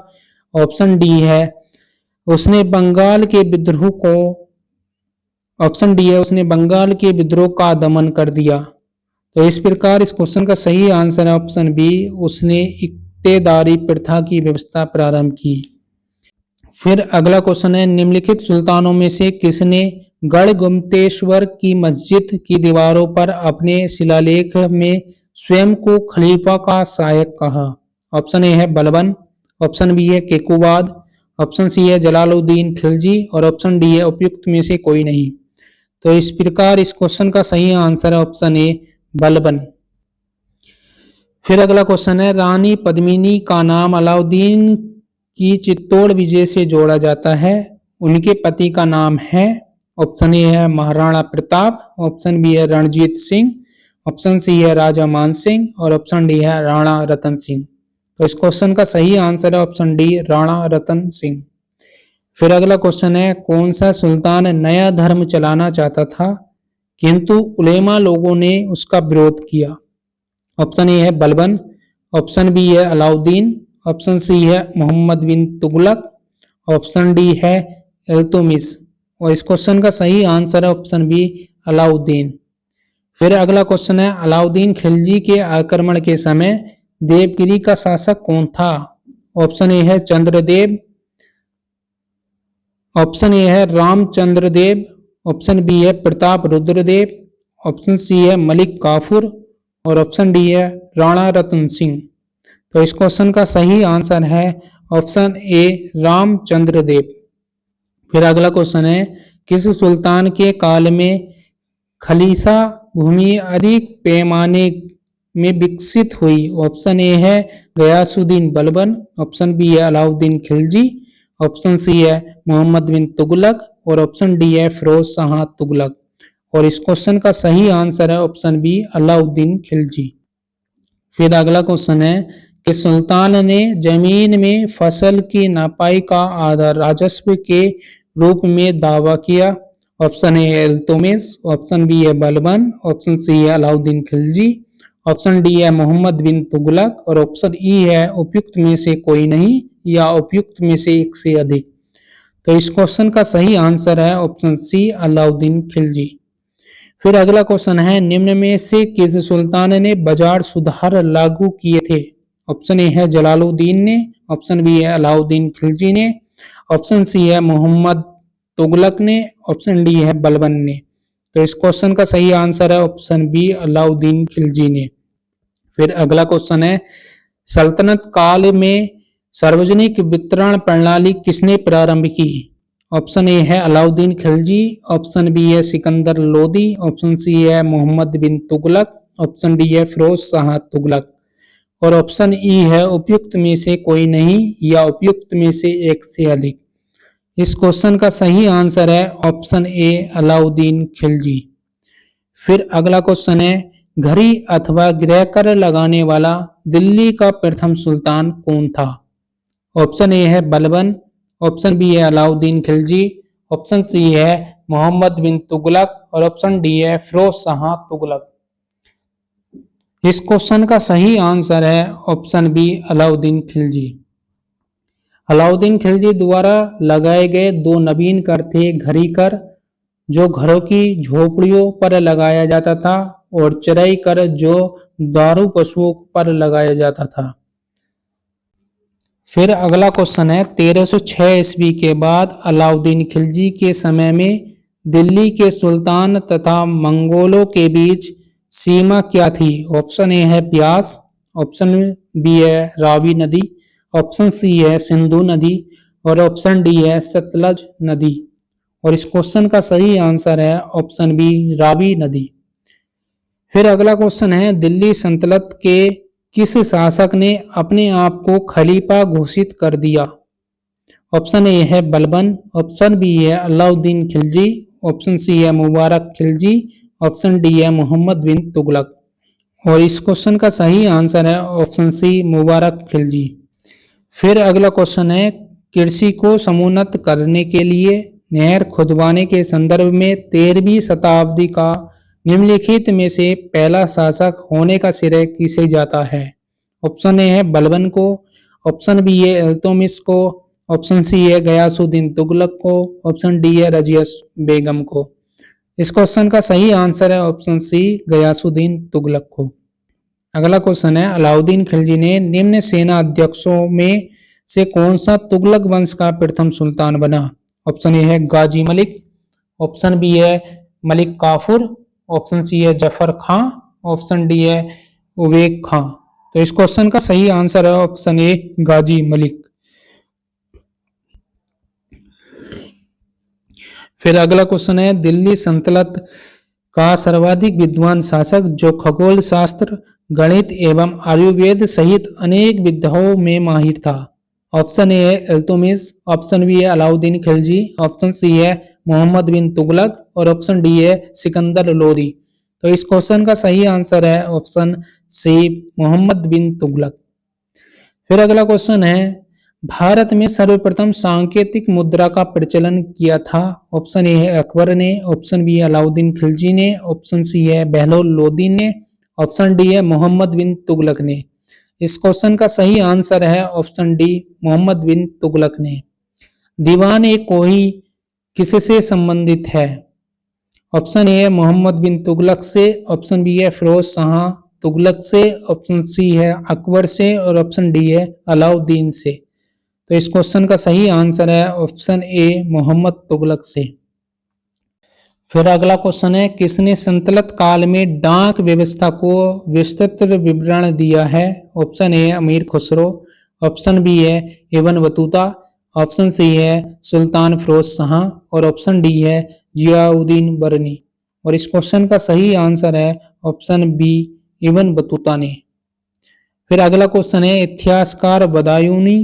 ऑप्शन डी है उसने बंगाल के विद्रोह को ऑप्शन डी है उसने बंगाल के विद्रोह का दमन कर दिया। तो इस प्रकार इस क्वेश्चन का सही आंसर है ऑप्शन बी उसने इक्तेदारी प्रथा की व्यवस्था प्रारंभ की। फिर अगला क्वेश्चन है निम्नलिखित सुल्तानों में से किसने गढ़गुमतेश्वर की मस्जिद की दीवारों पर अपने शिलालेख में स्वयं को खलीफा का सहायक कहा? ऑप्शन ए है बलबन, ऑप्शन बी है केकुबाद, ऑप्शन सी है जलालुद्दीन खिलजी और ऑप्शन डी है उपयुक्त में से कोई नहीं। तो इस प्रकार इस क्वेश्चन का सही आंसर है ऑप्शन ए बलबन। फिर अगला क्वेश्चन है रानी पद्मिनी का नाम अलाउद्दीन की चित्तौड़ विजय से जोड़ा जाता है, उनके पति का नाम है? ऑप्शन ए है महाराणा प्रताप, ऑप्शन बी है रणजीत सिंह, ऑप्शन सी है राजा मान सिंह और ऑप्शन डी है राणा रतन सिंह। तो इस क्वेश्चन का सही आंसर है ऑप्शन डी राणा रतन सिंह। फिर अगला क्वेश्चन है कौन सा सुल्तान नया धर्म चलाना चाहता था किंतु उलेमा लोगों ने उसका विरोध किया? ऑप्शन ए है बलबन, ऑप्शन बी है अलाउद्दीन, ऑप्शन सी है मोहम्मद बिन तुगलक, ऑप्शन डी है इल्तुतमिश। और इस क्वेश्चन का सही आंसर है ऑप्शन बी अलाउद्दीन। फिर अगला क्वेश्चन है अलाउद्दीन खिलजी के आक्रमण के समय देवगिरी का शासक कौन था? ऑप्शन ए है चंद्रदेव, ऑप्शन ए है रामचंद्रदेव, ऑप्शन बी है प्रताप रुद्रदेव, ऑप्शन सी है मलिक काफूर और ऑप्शन डी है राणा रतन सिंह। तो इस क्वेश्चन का सही आंसर है ऑप्शन ए रामचंद्रदेव। फिर अगला क्वेश्चन है किस सुल्तान के काल में खलीसा भूमि अधिक पैमाने में विकसित हुई? ऑप्शन ए है गयासुद्दीन बलबन, ऑप्शन बी है अलाउद्दीन खिलजी, ऑप्शन सी है मोहम्मद बिन तुगलक और ऑप्शन डी है फिरोज शाह तुगलक। और इस क्वेश्चन का सही आंसर है ऑप्शन बी अलाउद्दीन खिलजी। फिर अगला क्वेश्चन है कि सुल्तान ने जमीन में फसल की नपाई का आधा राजस्व के रूप में दावा किया? ऑप्शन ए है इल्तुतमिश, ऑप्शन बी है बलबन, ऑप्शन सी है अलाउद्दीन खिलजी, ऑप्शन डी है मोहम्मद बिन तुगलक और ऑप्शन ई है उपयुक्त में से कोई नहीं या उपयुक्त में से एक से अधिक। तो इस क्वेश्चन का सही आंसर है ऑप्शन सी अलाउद्दीन खिलजी। फिर अगला क्वेश्चन है निम्न में से किस सुल्तान ने बाजार सुधार लागू किए थे? ऑप्शन ए है जलालुद्दीन ने, ऑप्शन बी है अलाउद्दीन खिलजी ने, ऑप्शन सी है मोहम्मद तुगलक ने, ऑप्शन डी है बलबन ने। तो इस क्वेश्चन का सही आंसर है ऑप्शन बी अलाउद्दीन खिलजी ने। फिर अगला क्वेश्चन है सल्तनत काल में सार्वजनिक वितरण प्रणाली किसने प्रारंभ की? ऑप्शन ए है अलाउद्दीन खिलजी, ऑप्शन बी है सिकंदर लोदी, ऑप्शन सी है मोहम्मद बिन तुगलक, ऑप्शन डी है फिरोज शाह तुगलक और ऑप्शन ई है उपयुक्त में से कोई नहीं या उपयुक्त में से एक से अधिक। इस क्वेश्चन का सही आंसर है ऑप्शन ए अलाउद्दीन खिलजी। फिर अगला क्वेश्चन है घड़ी अथवा गृह कर लगाने वाला दिल्ली का प्रथम सुल्तान कौन था? ऑप्शन ए है बलबन, ऑप्शन बी है अलाउद्दीन खिलजी, ऑप्शन सी है मोहम्मद बिन तुगलक और ऑप्शन डी है फिरोज शाह तुगलक। इस क्वेश्चन का सही आंसर है ऑप्शन बी अलाउद्दीन खिलजी। अलाउद्दीन खिलजी द्वारा लगाए गए दो नवीन कर थे घड़ी कर जो घरों की झोपड़ियों पर लगाया जाता था और चराई कर जो दारू पशुओं पर लगाया जाता था। फिर अगला क्वेश्चन है 1306 ईस्वी के बाद अलाउद्दीन खिलजी के समय में दिल्ली के सुल्तान तथा मंगोलों के बीच सीमा क्या थी? ऑप्शन ए है ब्यास, ऑप्शन बी है रावी नदी, ऑप्शन सी है सिंधु नदी और ऑप्शन डी है सतलज नदी। और इस क्वेश्चन का सही आंसर है ऑप्शन बी रावी नदी। फिर अगला क्वेश्चन है दिल्ली सल्तनत के किस शासक ने अपने आप को खलीफा घोषित कर दिया? ऑप्शन ए है बलबन, ऑप्शन बी है अलाउद्दीन खिलजी, ऑप्शन सी है मुबारक खिलजी, ऑप्शन डी है मोहम्मद बिन तुगलक। और इस क्वेश्चन का सही आंसर है ऑप्शन सी मुबारक खिलजी। फिर अगला क्वेश्चन है कृषि को समुन्नत करने के लिए नहर खुदवाने के संदर्भ में 13वीं शताब्दी का निम्नलिखित में से पहला शासक होने का श्रेय किसे जाता है? ऑप्शन ए है बलबन को, ऑप्शन बी है इल्तुतमिश को, ऑप्शन सी है गयासुद्दीन तुगलक को, ऑप्शन डी है रजिया बेगम को। इस क्वेश्चन का सही आंसर है ऑप्शन सी गयासुद्दीन तुगलक को। अगला क्वेश्चन है अलाउद्दीन खिलजी ने निम्न सेना अध्यक्षों में से कौन सा तुगलक वंश का प्रथम सुल्तान बना? ऑप्शन ए है गाजी मलिक, ऑप्शन बी है मलिक काफूर, ऑप्शन सी है जफर खां, ऑप्शन डी है उबेक खां। तो इस क्वेश्चन का सही आंसर है ऑप्शन ए गाजी मलिक। फिर अगला क्वेश्चन है दिल्ली सल्तनत का सर्वाधिक विद्वान शासक जो खगोल शास्त्र, गणित एवं आयुर्वेद सहित अनेक विद्याओं में माहिर था? ऑप्शन ए है इल्तुतमिश, ऑप्शन बी है अलाउद्दीन खिलजी, ऑप्शन सी है मोहम्मद बिन तुगलक और ऑप्शन डी है सिकंदर लोदी। तो इस क्वेश्चन का सही आंसर है ऑप्शन सी मोहम्मद बिन तुगलक। फिर अगला क्वेश्चन है भारत में सर्वप्रथम सांकेतिक मुद्रा का प्रचलन किया था? ऑप्शन ए है अकबर ने, ऑप्शन बी है अलाउद्दीन खिलजी ने, ऑप्शन सी है बहलोल लोदी ने, ऑप्शन डी है मोहम्मद बिन तुगलक ने। इस क्वेश्चन का सही आंसर है ऑप्शन डी मोहम्मद बिन तुगलक ने। दीवान ए कोही किससे संबंधित है? ऑप्शन ए है मोहम्मद बिन तुगलक से, ऑप्शन बी है फिरोज शाह तुगलक से, ऑप्शन सी है अकबर से और ऑप्शन डी है अलाउद्दीन से। तो इस क्वेश्चन का सही आंसर है ऑप्शन ए मोहम्मद तुगलक से। फिर अगला क्वेश्चन है किसने सल्तनत काल में डाक व्यवस्था को विस्तृत विवरण दिया है? ऑप्शन ए अमीर खुसरो, ऑप्शन बी है इब्न बतूता, ऑप्शन सी है सुल्तान फिरोज शाह और ऑप्शन डी है जियाउद्दीन बरनी। और इस क्वेश्चन का सही आंसर है ऑप्शन बी इब्न बतूता ने। फिर अगला क्वेश्चन है इतिहासकार बदायूनी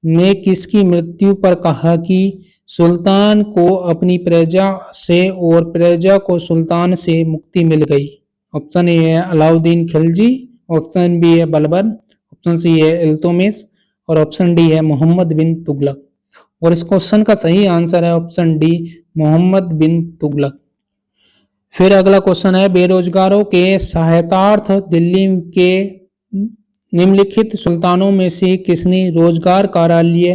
ने किसकी मृत्यु पर कहा कि सुल्तान को अपनी प्रजा से और प्रजा को सुल्तान से मुक्ति मिल गई? ऑप्शन ए है अलाउद्दीन खिलजी, ऑप्शन बी है बलबन, ऑप्शन सी है इल्तुतमिश और ऑप्शन डी है मोहम्मद बिन तुगलक। और इस क्वेश्चन का सही आंसर है ऑप्शन डी मोहम्मद बिन तुगलक। फिर अगला क्वेश्चन है बेरोजगारों के सहायतार्थ दिल्ली के निम्नलिखित सुल्तानों में से किसने रोजगार कार्यालय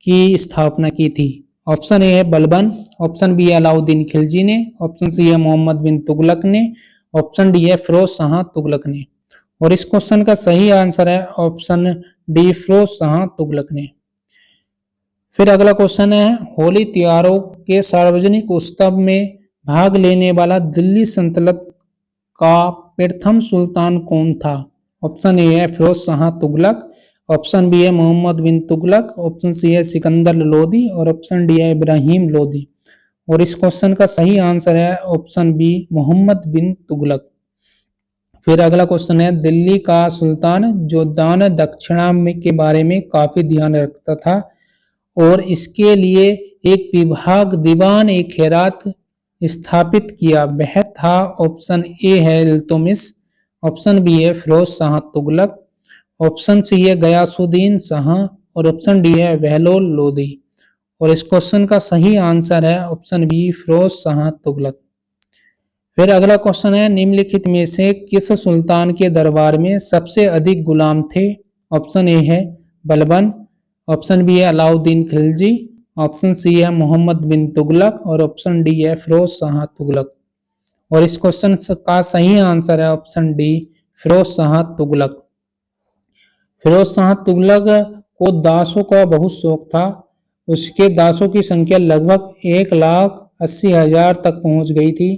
की स्थापना की थी? ऑप्शन ए है बलबन, ऑप्शन बी है अलाउद्दीन खिलजी ने, ऑप्शन सी है मोहम्मद बिन तुगलक ने, ऑप्शन डी है फिरोज शाह तुगलक ने। और इस क्वेश्चन का सही आंसर है ऑप्शन डी फिरोज शाह तुगलक ने। फिर अगला क्वेश्चन है होली त्योहारों के सार्वजनिक उत्सव में भाग लेने वाला दिल्ली सल्तनत का प्रथम सुल्तान कौन था? ऑप्शन ए है फिरोज शाह तुगलक, ऑप्शन बी है मोहम्मद बिन तुगलक, ऑप्शन सी है सिकंदर लोदी और ऑप्शन डी है इब्राहिम लोदी। और इस क्वेश्चन का सही आंसर है ऑप्शन बी मोहम्मद बिन तुगलक। फिर अगला क्वेश्चन है दिल्ली का सुल्तान जो दान दक्षिणा के बारे में काफी ध्यान रखता था और इसके लिए एक विभाग दीवान ए खैरात स्थापित किया, वह था? ऑप्शन ए है इल्तुतमिश, ऑप्शन बी है फिरोज शाह तुगलक, ऑप्शन सी है गयासुद्दीन शाह और ऑप्शन डी है बहलोल लोदी। और इस क्वेश्चन का सही आंसर है ऑप्शन बी फिरोज शाह तुगलक। फिर अगला क्वेश्चन है निम्नलिखित में से किस सुल्तान के दरबार में सबसे अधिक गुलाम थे? ऑप्शन ए है बलबन, ऑप्शन बी है अलाउद्दीन खिलजी, ऑप्शन सी है मोहम्मद बिन तुगलक और ऑप्शन डी है फिरोज शाह तुगलक। और इस क्वेश्चन का सही आंसर है ऑप्शन डी फिरोज शाह तुगलक। फिरोज शाह तुगलक को दासों का बहुत शौक था। उसके दासों की संख्या लगभग 1,80,000 तक पहुंच गई थी।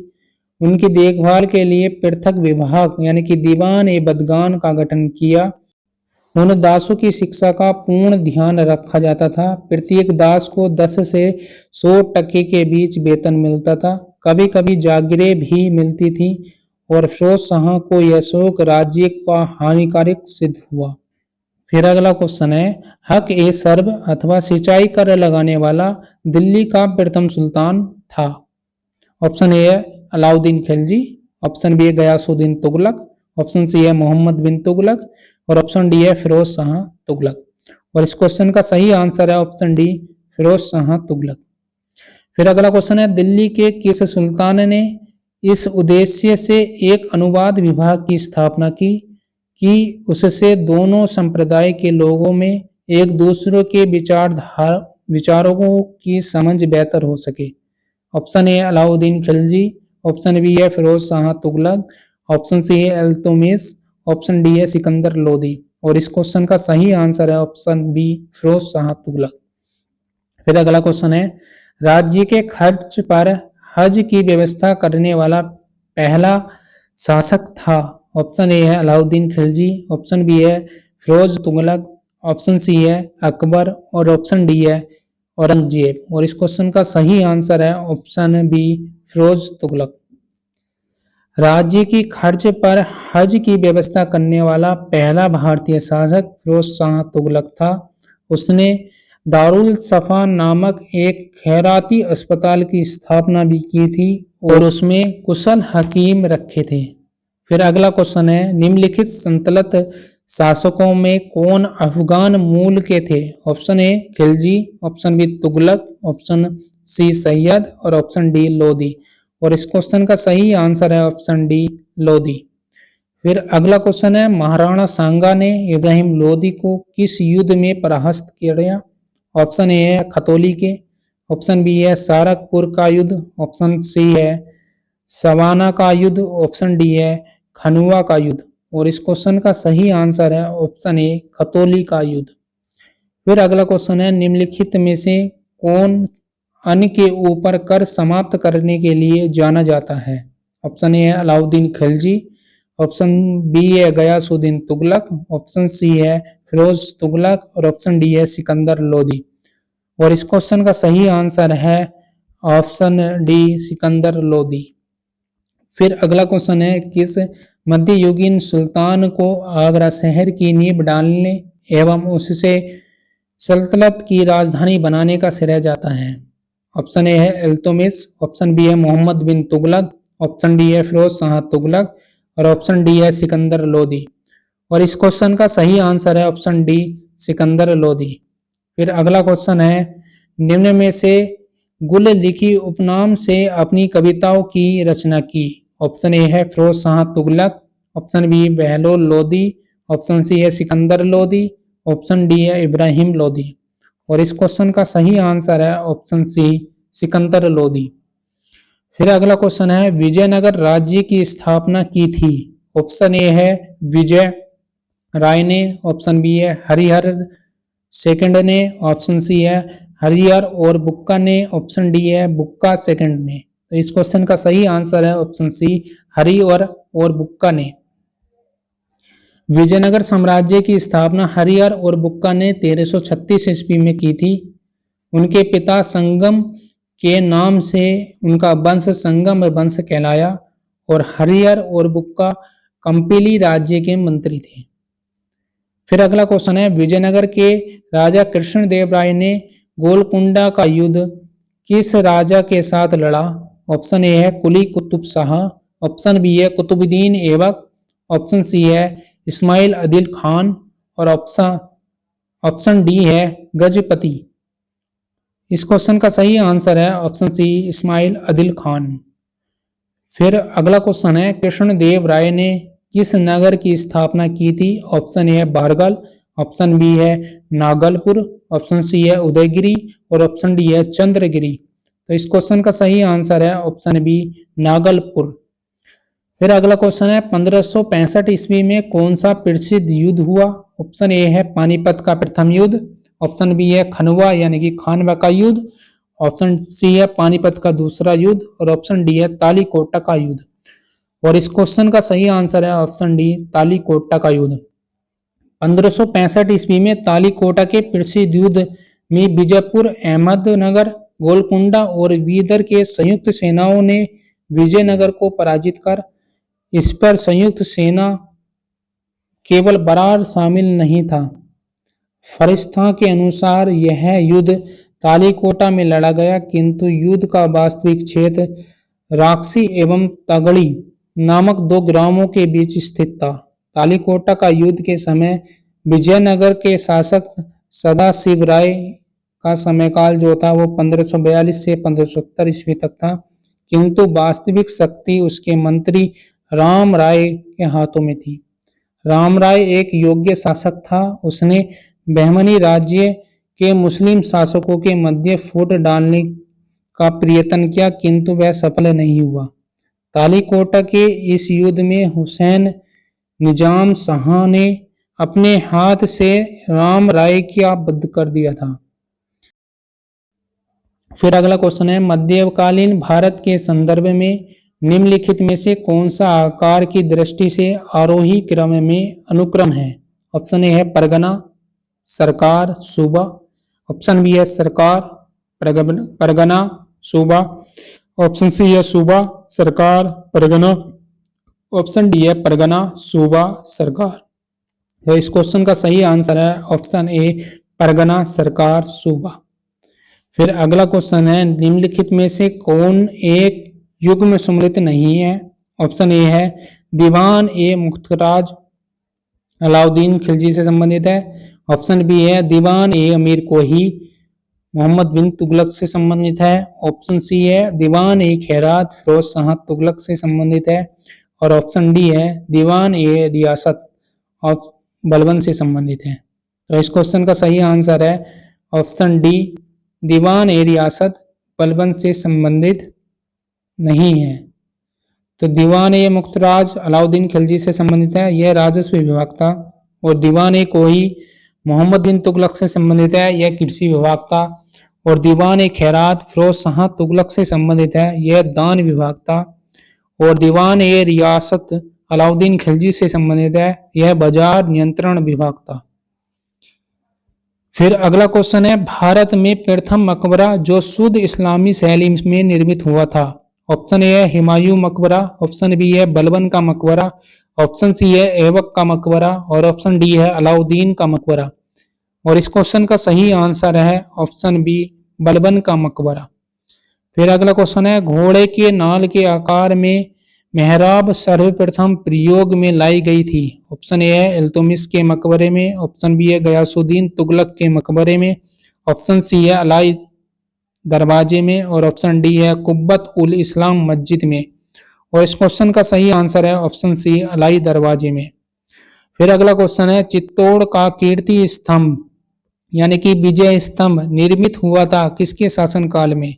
उनकी देखभाल के लिए पृथक विभाग यानी कि दीवान ए बदगान का गठन किया। उन दासों की शिक्षा का पूर्ण ध्यान रखा जाता था। प्रत्येक दास को 10 से 100 टके के बीच वेतन मिलता था। कभी कभी जागीरें भी मिलती थी और फिरोज शाह को यह शौक राज्य का हानिकारक सिद्ध हुआ। फिर अगला क्वेश्चन है, हक ए सर्ब अथवा सिंचाई कर लगाने वाला दिल्ली का प्रथम सुल्तान था। ऑप्शन ए है अलाउद्दीन खिलजी, ऑप्शन बी है गयासुद्दीन तुगलक, ऑप्शन सी है मोहम्मद बिन तुगलक और ऑप्शन डी है फिरोज शाह तुगलक। और इस क्वेश्चन का सही आंसर है ऑप्शन डी फिरोज शाह तुगलक। फिर अगला क्वेश्चन है, दिल्ली के किस सुल्तान ने इस उद्देश्य से एक अनुवाद विभाग की स्थापना की कि उससे दोनों संप्रदाय के लोगों में एक दूसरे के विचारों की समझ बेहतर हो सके। Option A Alauddin Khilji, option B है फिरोज शाह तुगलक, ऑप्शन सी है इल्तुतमिश, ऑप्शन डी है सिकंदर लोदी। और इस क्वेश्चन का सही आंसर है ऑप्शन बी फिरोज शाह तुगलक। फिर अगला क्वेश्चन है, राज्य के खर्च पर हज की व्यवस्था करने वाला पहला शासक था। ऑप्शन ए है अलाउद्दीन खिलजी, ऑप्शन बी है फिरोज तुगलक, ऑप्शन सी है अकबर और ऑप्शन डी है औरंगजेब। और इस क्वेश्चन का सही आंसर है ऑप्शन बी फिरोज तुगलक। राज्य की खर्च पर हज की व्यवस्था करने वाला पहला भारतीय शासक फिरोज शाह तुगलक था। उसने दारुल सफा नामक एक खैराती अस्पताल की स्थापना भी की थी और उसमें कुशल हकीम रखे थे। फिर अगला क्वेश्चन है, निम्नलिखित संतलत शासकों में कौन अफगान मूल के थे। Option A Khilji, option B Tughlaq, option C Sayyid और ऑप्शन डी लोदी। और इस क्वेश्चन का सही आंसर है ऑप्शन डी लोदी। फिर अगला क्वेश्चन है, महाराणा सांगा ने इब्राहिम लोदी को किस युद्ध में परास्त किया। ऑप्शन ए है खतौली के, ऑप्शन बी है सारकपुर का युद्ध, ऑप्शन सी है सवाना का युद्ध, ऑप्शन डी है खनुआ का युद्ध। और इस क्वेश्चन का सही आंसर है ऑप्शन ए खतौली का युद्ध। फिर अगला क्वेश्चन है, निम्नलिखित में से कौन अन्न के ऊपर कर समाप्त करने के लिए जाना जाता है। ऑप्शन ए है अलाउद्दीन खिलजी, ऑप्शन बी है गयासुद्दीन तुगलक, ऑप्शन सी है फिरोज तुगलक और ऑप्शन डी है सिकंदर लोदी। और इस क्वेश्चन का सही आंसर है ऑप्शन डी सिकंदर लोदी। फिर अगला क्वेश्चन है, किस मध्ययुगीन सुल्तान को आगरा शहर की नींव डालने एवं उससे सल्तनत की राजधानी बनाने का श्रेय जाता है। ऑप्शन ए है इल्तुतमिश, ऑप्शन बी है मोहम्मद बिन तुगलक, ऑप्शन डी है फिरोज शाह तुगलक और ऑप्शन डी है सिकंदर लोदी। और इस क्वेश्चन का सही आंसर है ऑप्शन डी सिकंदर लोदी। फिर अगला क्वेश्चन है, निम्न में से गुल लिखी उपनाम से अपनी कविताओं की रचना की। ऑप्शन ए है Firoz Shah Tughlaq, option B Bahlol Lodi, option C है सिकंदर लोदी, ऑप्शन डी है इब्राहिम लोदी। और इस क्वेश्चन का सही आंसर है ऑप्शन सी सिकंदर लोदी। फिर अगला क्वेश्चन है, विजयनगर राज्य की स्थापना की थी। ऑप्शन ए है विजय राय ने, ऑप्शन बी है हरिहर सेकंड ने, ऑप्शन सी है हरिहर और बुक्का ने, ऑप्शन डी है बुक्का सेकंड ने। तो इस क्वेश्चन का सही आंसर है ऑप्शन सी हरिहर और बुक्का ने। विजयनगर साम्राज्य की स्थापना हरिहर और बुक्का ने 1336 ईस्वी में की थी। उनके पिता संगम के नाम से उनका वंश संगम वंश कहलाया और हरिहर और बुक्का कंपिली राज्य के मंत्री थे। फिर अगला क्वेश्चन है, विजयनगर के राजा कृष्णदेव राय ने गोलकुंडा का युद्ध किस राजा के साथ लड़ा। ऑप्शन ए है कुली कुतुब शाह, ऑप्शन बी है कुतुबुद्दीन ऐबक, ऑप्शन सी है इस्माइल आदिल खान और ऑप्शन डी है गजपति। इस क्वेश्चन का सही आंसर है ऑप्शन सी इस्माइल आदिल खान। फिर अगला क्वेश्चन है, कृष्णदेव राय ने किस नगर की स्थापना की थी। ऑप्शन ए है बहरगल, ऑप्शन बी है नागलपुर, ऑप्शन सी है उदयगिरी और ऑप्शन डी है चंद्रगिरी। तो इस क्वेश्चन का सही आंसर है ऑप्शन बी नागलपुर। फिर अगला क्वेश्चन है 1565 ईस्वी में कौन सा प्रसिद्ध युद्ध हुआ। ऑप्शन ए है पानीपत का प्रथम युद्ध, ऑप्शन बी है खनवा यानी कि खानवा का युद्ध, ऑप्शन सी है पानीपत का दूसरा युद्ध और ऑप्शन डी है तालीकोटा का युद्ध। और इस क्वेश्चन का सही आंसर है ऑप्शन डी तालीकोटा का युद्ध। 1565 ईस्वी में तालीकोटा के प्रसिद्ध युद्ध में बीजापुर, अहमदनगर, गोलकुंडा और बीदर के संयुक्त सेनाओं ने विजयनगर को पराजित कर, इस पर संयुक्त सेना केवल बरार शामिल नहीं था। फरिश्ता के अनुसार यह युद्ध तालीकोटा में लड़ा गया, किंतु युद्ध का वास्तविक क्षेत्र राक्षी एवं तगड़ी नामक दो ग्रामों के बीच स्थित था। तालीकोटा का युद्ध के समय विजयनगर के शासक सदाशिव राय का समयकाल जो था वो 1542 से 1570 ईस्वी तक था, किंतु वास्तविक शक्ति उसके मंत्री राम राय के हाथों में थी। राम राय एक योग्य शासक था। उसने बहमनी राज्य के मुस्लिम शासकों के मध्य फूट डालने का प्रयत्न किया, किंतु वह सफल नहीं हुआ। तालीकोटा के इस युद्ध में हुसैन निजाम शाह ने अपने हाथ से राम राय का वध कर दिया था। फिर अगला क्वेश्चन है मध्यकालीन भारत के संदर्भ में निम्नलिखित में से कौन सा आकार की दृष्टि से आरोही क्रम में अनुक्रम है। ऑप्शन ए है परगना, सरकार, सूबा, ऑप्शन बी है सरकार, परगना, सूबा, ऑप्शन सी है सूबा, सरकार, परगना, ऑप्शन डी है परगना, सूबा, सरकार। तो इस क्वेश्चन का सही आंसर है ऑप्शन ए परगना, सरकार, सूबा। फिर अगला क्वेश्चन है निम्नलिखित में से कौन एक युग में सम्मिलित नहीं है। ऑप्शन ए है दीवान ए मुख्तराज अलाउद्दीन खिलजी से संबंधित है, ऑप्शन बी है दीवान ए अमीर कोही मोहम्मद बिन तुगलक से संबंधित है, ऑप्शन सी है दीवान ए खैरात फिरोज शाह तुगलक से संबंधित है और ऑप्शन डी है दीवान ए रियासत ऑफ बलबन से संबंधित है। तो इस क्वेश्चन का सही आंसर है ऑप्शन डी दीवान ए रियासत बलबन से संबंधित नहीं है। तो दीवान ए मुख्तराज अलाउद्दीन खिलजी से संबंधित है, यह राजस्व विभाग था, और दीवान ए कोही मोहम्मद बिन तुगलक से संबंधित है, यह कृषि विभाग था, और दीवान ए खैरात फिरोज शाह तुगलक से संबंधित है, यह दान विभाग था, और दीवान ए रियासत अलाउद्दीन खिलजी से संबंधित है, यह बाजार नियंत्रण विभाग था। फिर अगला क्वेश्चन है भारत में प्रथम मकबरा जो शुद्ध इस्लामी शैली में निर्मित हुआ था। ऑप्शन ए है हुमायूं मकबरा, ऑप्शन बी है बलबन का मकबरा, ऑप्शन सी है ऐबक का मकबरा और ऑप्शन डी है अलाउद्दीन का मकबरा। और इस क्वेश्चन का सही आंसर है ऑप्शन बी बलबन का मकबरा। फिर अगला क्वेश्चन है घोड़े के नाल के आकार में मेहराब सर्वप्रथम प्रयोग में लाई गई थी। ऑप्शन ए है इल्तुतमिश के मकबरे में, ऑप्शन बी है गयासुद्दीन तुगलक के मकबरे में, ऑप्शन सी है अलाई दरवाजे में और ऑप्शन डी है कुब्बत उल इस्लाम मस्जिद में। और इस क्वेश्चन का सही आंसर है ऑप्शन सी अलाई दरवाजे में। फिर अगला क्वेश्चन है चित्तौड़ का कीर्ति स्तंभ यानी कि विजय स्तंभ निर्मित हुआ था किसके शासनकाल में।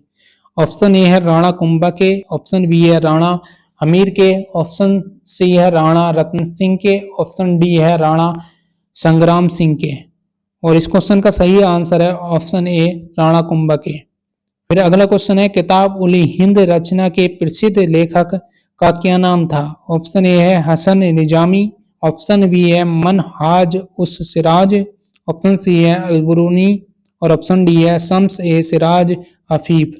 ऑप्शन ए है राणा कुंभा के, ऑप्शन बी है राणा अमीर के, ऑप्शन सी है राणा रतन सिंह के, ऑप्शन डी है राणा संग्राम सिंह के। और इस क्वेश्चन का सही आंसर है ऑप्शन ए राणा कुंभा के। फिर अगला क्वेश्चन है किताब उल हिंद रचना के प्रसिद्ध लेखक का क्या नाम था। ऑप्शन ए है हसन निजामी, ऑप्शन बी है मनहाज उस सिराज, ऑप्शन सी है अलबरूनी और ऑप्शन डी है शम्स ए सिराज अफीफ।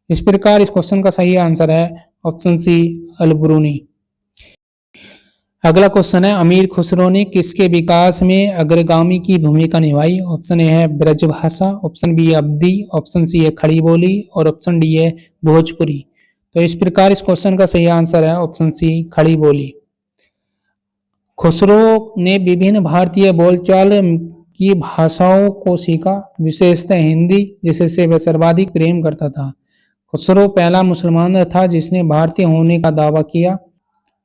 इस प्रकार इस क्वेश्चन का सही आंसर है ऑप्शन सी अलबरूनी। अगला क्वेश्चन है अमीर खुसरो ने किसके विकास में अग्रगामी की भूमिका निभाई। ऑप्शन ए है ब्रजभाषा, ऑप्शन बी है अवधी, ऑप्शन सी है खड़ी बोली और ऑप्शन डी है भोजपुरी। तो इस प्रकार इस क्वेश्चन का सही आंसर है ऑप्शन सी खड़ी बोली। खुसरो ने विभिन्न भारतीय बोलचाल की भाषाओं को सीखा, विशेषतः हिंदी जिससे वह सर्वाधिक प्रेम करता था। खुसरो पहला मुसलमान था जिसने भारतीय होने का दावा किया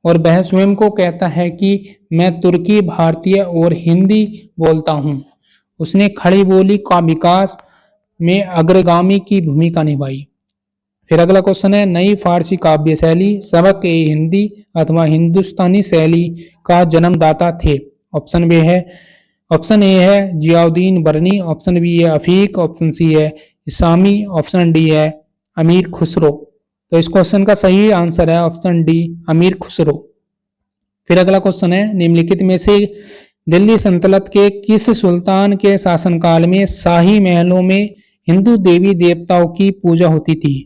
और वह स्वयं को कहता है कि मैं तुर्की, भारतीय और हिंदी बोलता हूँ। उसने खड़ी बोली का विकास में अग्रगामी की भूमिका निभाई। फिर अगला क्वेश्चन है, नई फारसी काव्य शैली सबक ए हिंदी अथवा हिंदुस्तानी शैली का जन्मदाता थे। ऑप्शन ए है जियाउद्दीन बरनी, ऑप्शन बी है अफीक, ऑप्शन सी है इसामी, ऑप्शन डी है अमीर खुसरो। तो इस क्वेश्चन का सही आंसर है ऑप्शन डी अमीर खुसरो। फिर अगला क्वेश्चन है, निम्नलिखित में से दिल्ली सल्तनत के किस सुल्तान के शासनकाल में शाही महलों में हिंदू देवी देवताओं की पूजा होती थी।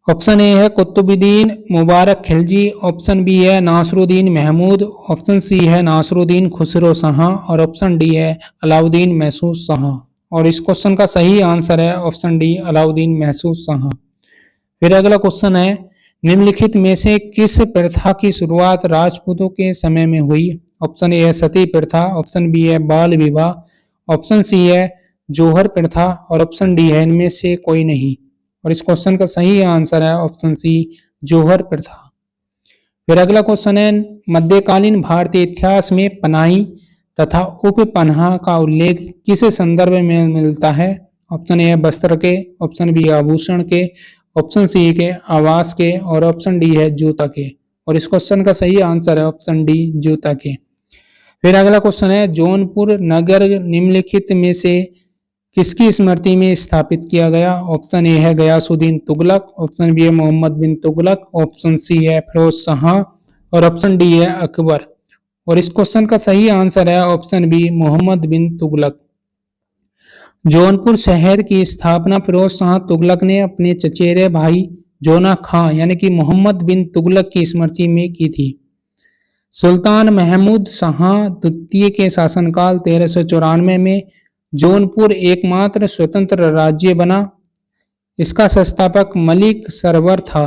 ऑप्शन ए है कुतुबुद्दीन मुबारक खिलजी, ऑप्शन बी है नासरुद्दीन महमूद, ऑप्शन सी है नासरुद्दीन खुसरो शाह और ऑप्शन डी है अलाउद्दीन महसूद शाह। और इस क्वेश्चन का सही आंसर है ऑप्शन डी अलाउद्दीन महसूद शाह। फिर अगला क्वेश्चन है, निम्नलिखित में से किस प्रथा की शुरुआत राजपूतों के समय में हुई। ऑप्शन ए है सती प्रथा, ऑप्शन बी है बाल विवाह, ऑप्शन सी है जौहर प्रथा और ऑप्शन डी है इनमें से कोई नहीं। और इस क्वेश्चन का सही आंसर है ऑप्शन सी जौहर प्रथा। फिर अगला क्वेश्चन है, मध्यकालीन भारतीय इतिहास में पनाही तथा उपपनाह का उल्लेख किस संदर्भ में मिलता है। ऑप्शन ए है वस्त्र के, ऑप्शन बी आभूषण के, ऑप्शन सी के आवास के और ऑप्शन डी है जूता के। और इस क्वेश्चन का सही आंसर है ऑप्शन डी जूता के। फिर अगला क्वेश्चन है, जौनपुर नगर निम्नलिखित में से किसकी स्मृति में स्थापित किया गया। ऑप्शन ए है गयासुद्दीन तुगलक, ऑप्शन बी है मोहम्मद बिन तुगलक, ऑप्शन सी है फिरोज शाह और ऑप्शन डी है अकबर। और इस क्वेश्चन का सही आंसर है ऑप्शन बी मोहम्मद बिन तुगलक। जौनपुर शहर की स्थापना फिरोज शाह तुगलक ने अपने चचेरे भाई जोना खां यानी कि मोहम्मद बिन तुगलक की स्मृति में की थी। सुल्तान महमूद शाह द्वितीय के शासनकाल 1394 में जौनपुर एकमात्र स्वतंत्र राज्य बना। इसका संस्थापक मलिक सरवर था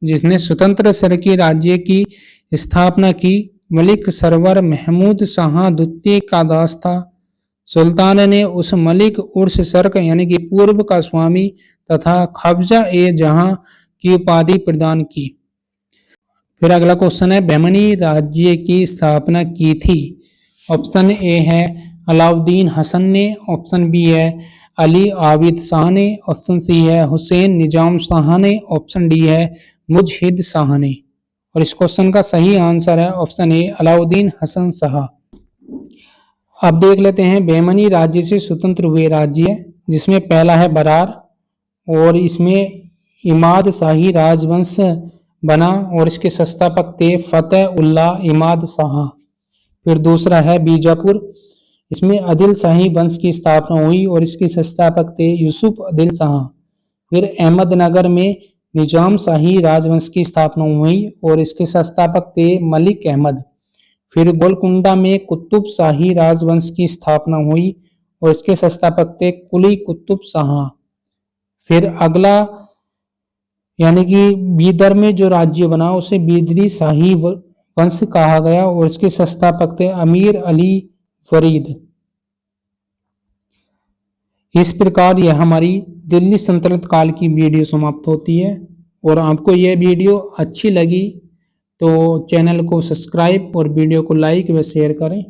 जिसने स्वतंत्र सरकी राज्य की स्थापना की। मलिक सरवर महमूद शाह द्वितीय का दास था। सुल्तान ने उस मलिक उर्स सर्क यानी कि पूर्व का स्वामी तथा कब्जा ए जहां की उपाधि प्रदान की। फिर अगला क्वेश्चन है, बहमनी राज्य की स्थापना की थी। ऑप्शन ए है अलाउद्दीन हसन ने, ऑप्शन बी है अली आबिद शाह ने, ऑप्शन सी है हुसैन निजाम शाह ने, ऑप्शन डी है मुजहिद शाह ने। और इस क्वेश्चन का सही आंसर है ऑप्शन ए अलाउद्दीन हसन शाह। अब देख लेते हैं बहमनी राज्य से स्वतंत्र हुए राज्य, जिसमें पहला है बरार और इसमें इमाद शाही राजवंश बना और इसके संस्थापक थे फतेह उल्लाह इमाद शाह। फिर दूसरा है बीजापुर, इसमें आदिल शाही वंश की स्थापना हुई और इसके संस्थापक थे यूसुफ आदिल शाह। फिर अहमदनगर में निजाम शाही राजवंश की स्थापना हुई और इसके संस्थापक थे मलिक अहमद। फिर गोलकुंडा में कुतुब शाही राजवंश की स्थापना हुई और इसके संस्थापक थे कुली कुतुब शाह। फिर अगला यानी कि बीदर में जो राज्य बना उसे बीदरी शाही वंश कहा गया और इसके संस्थापक थे अमीर अली फरीद। इस प्रकार यह हमारी दिल्ली सल्तनत काल की वीडियो समाप्त होती है। और आपको यह वीडियो अच्छी लगी तो चैनल को सब्सक्राइब और वीडियो को लाइक व शेयर करें।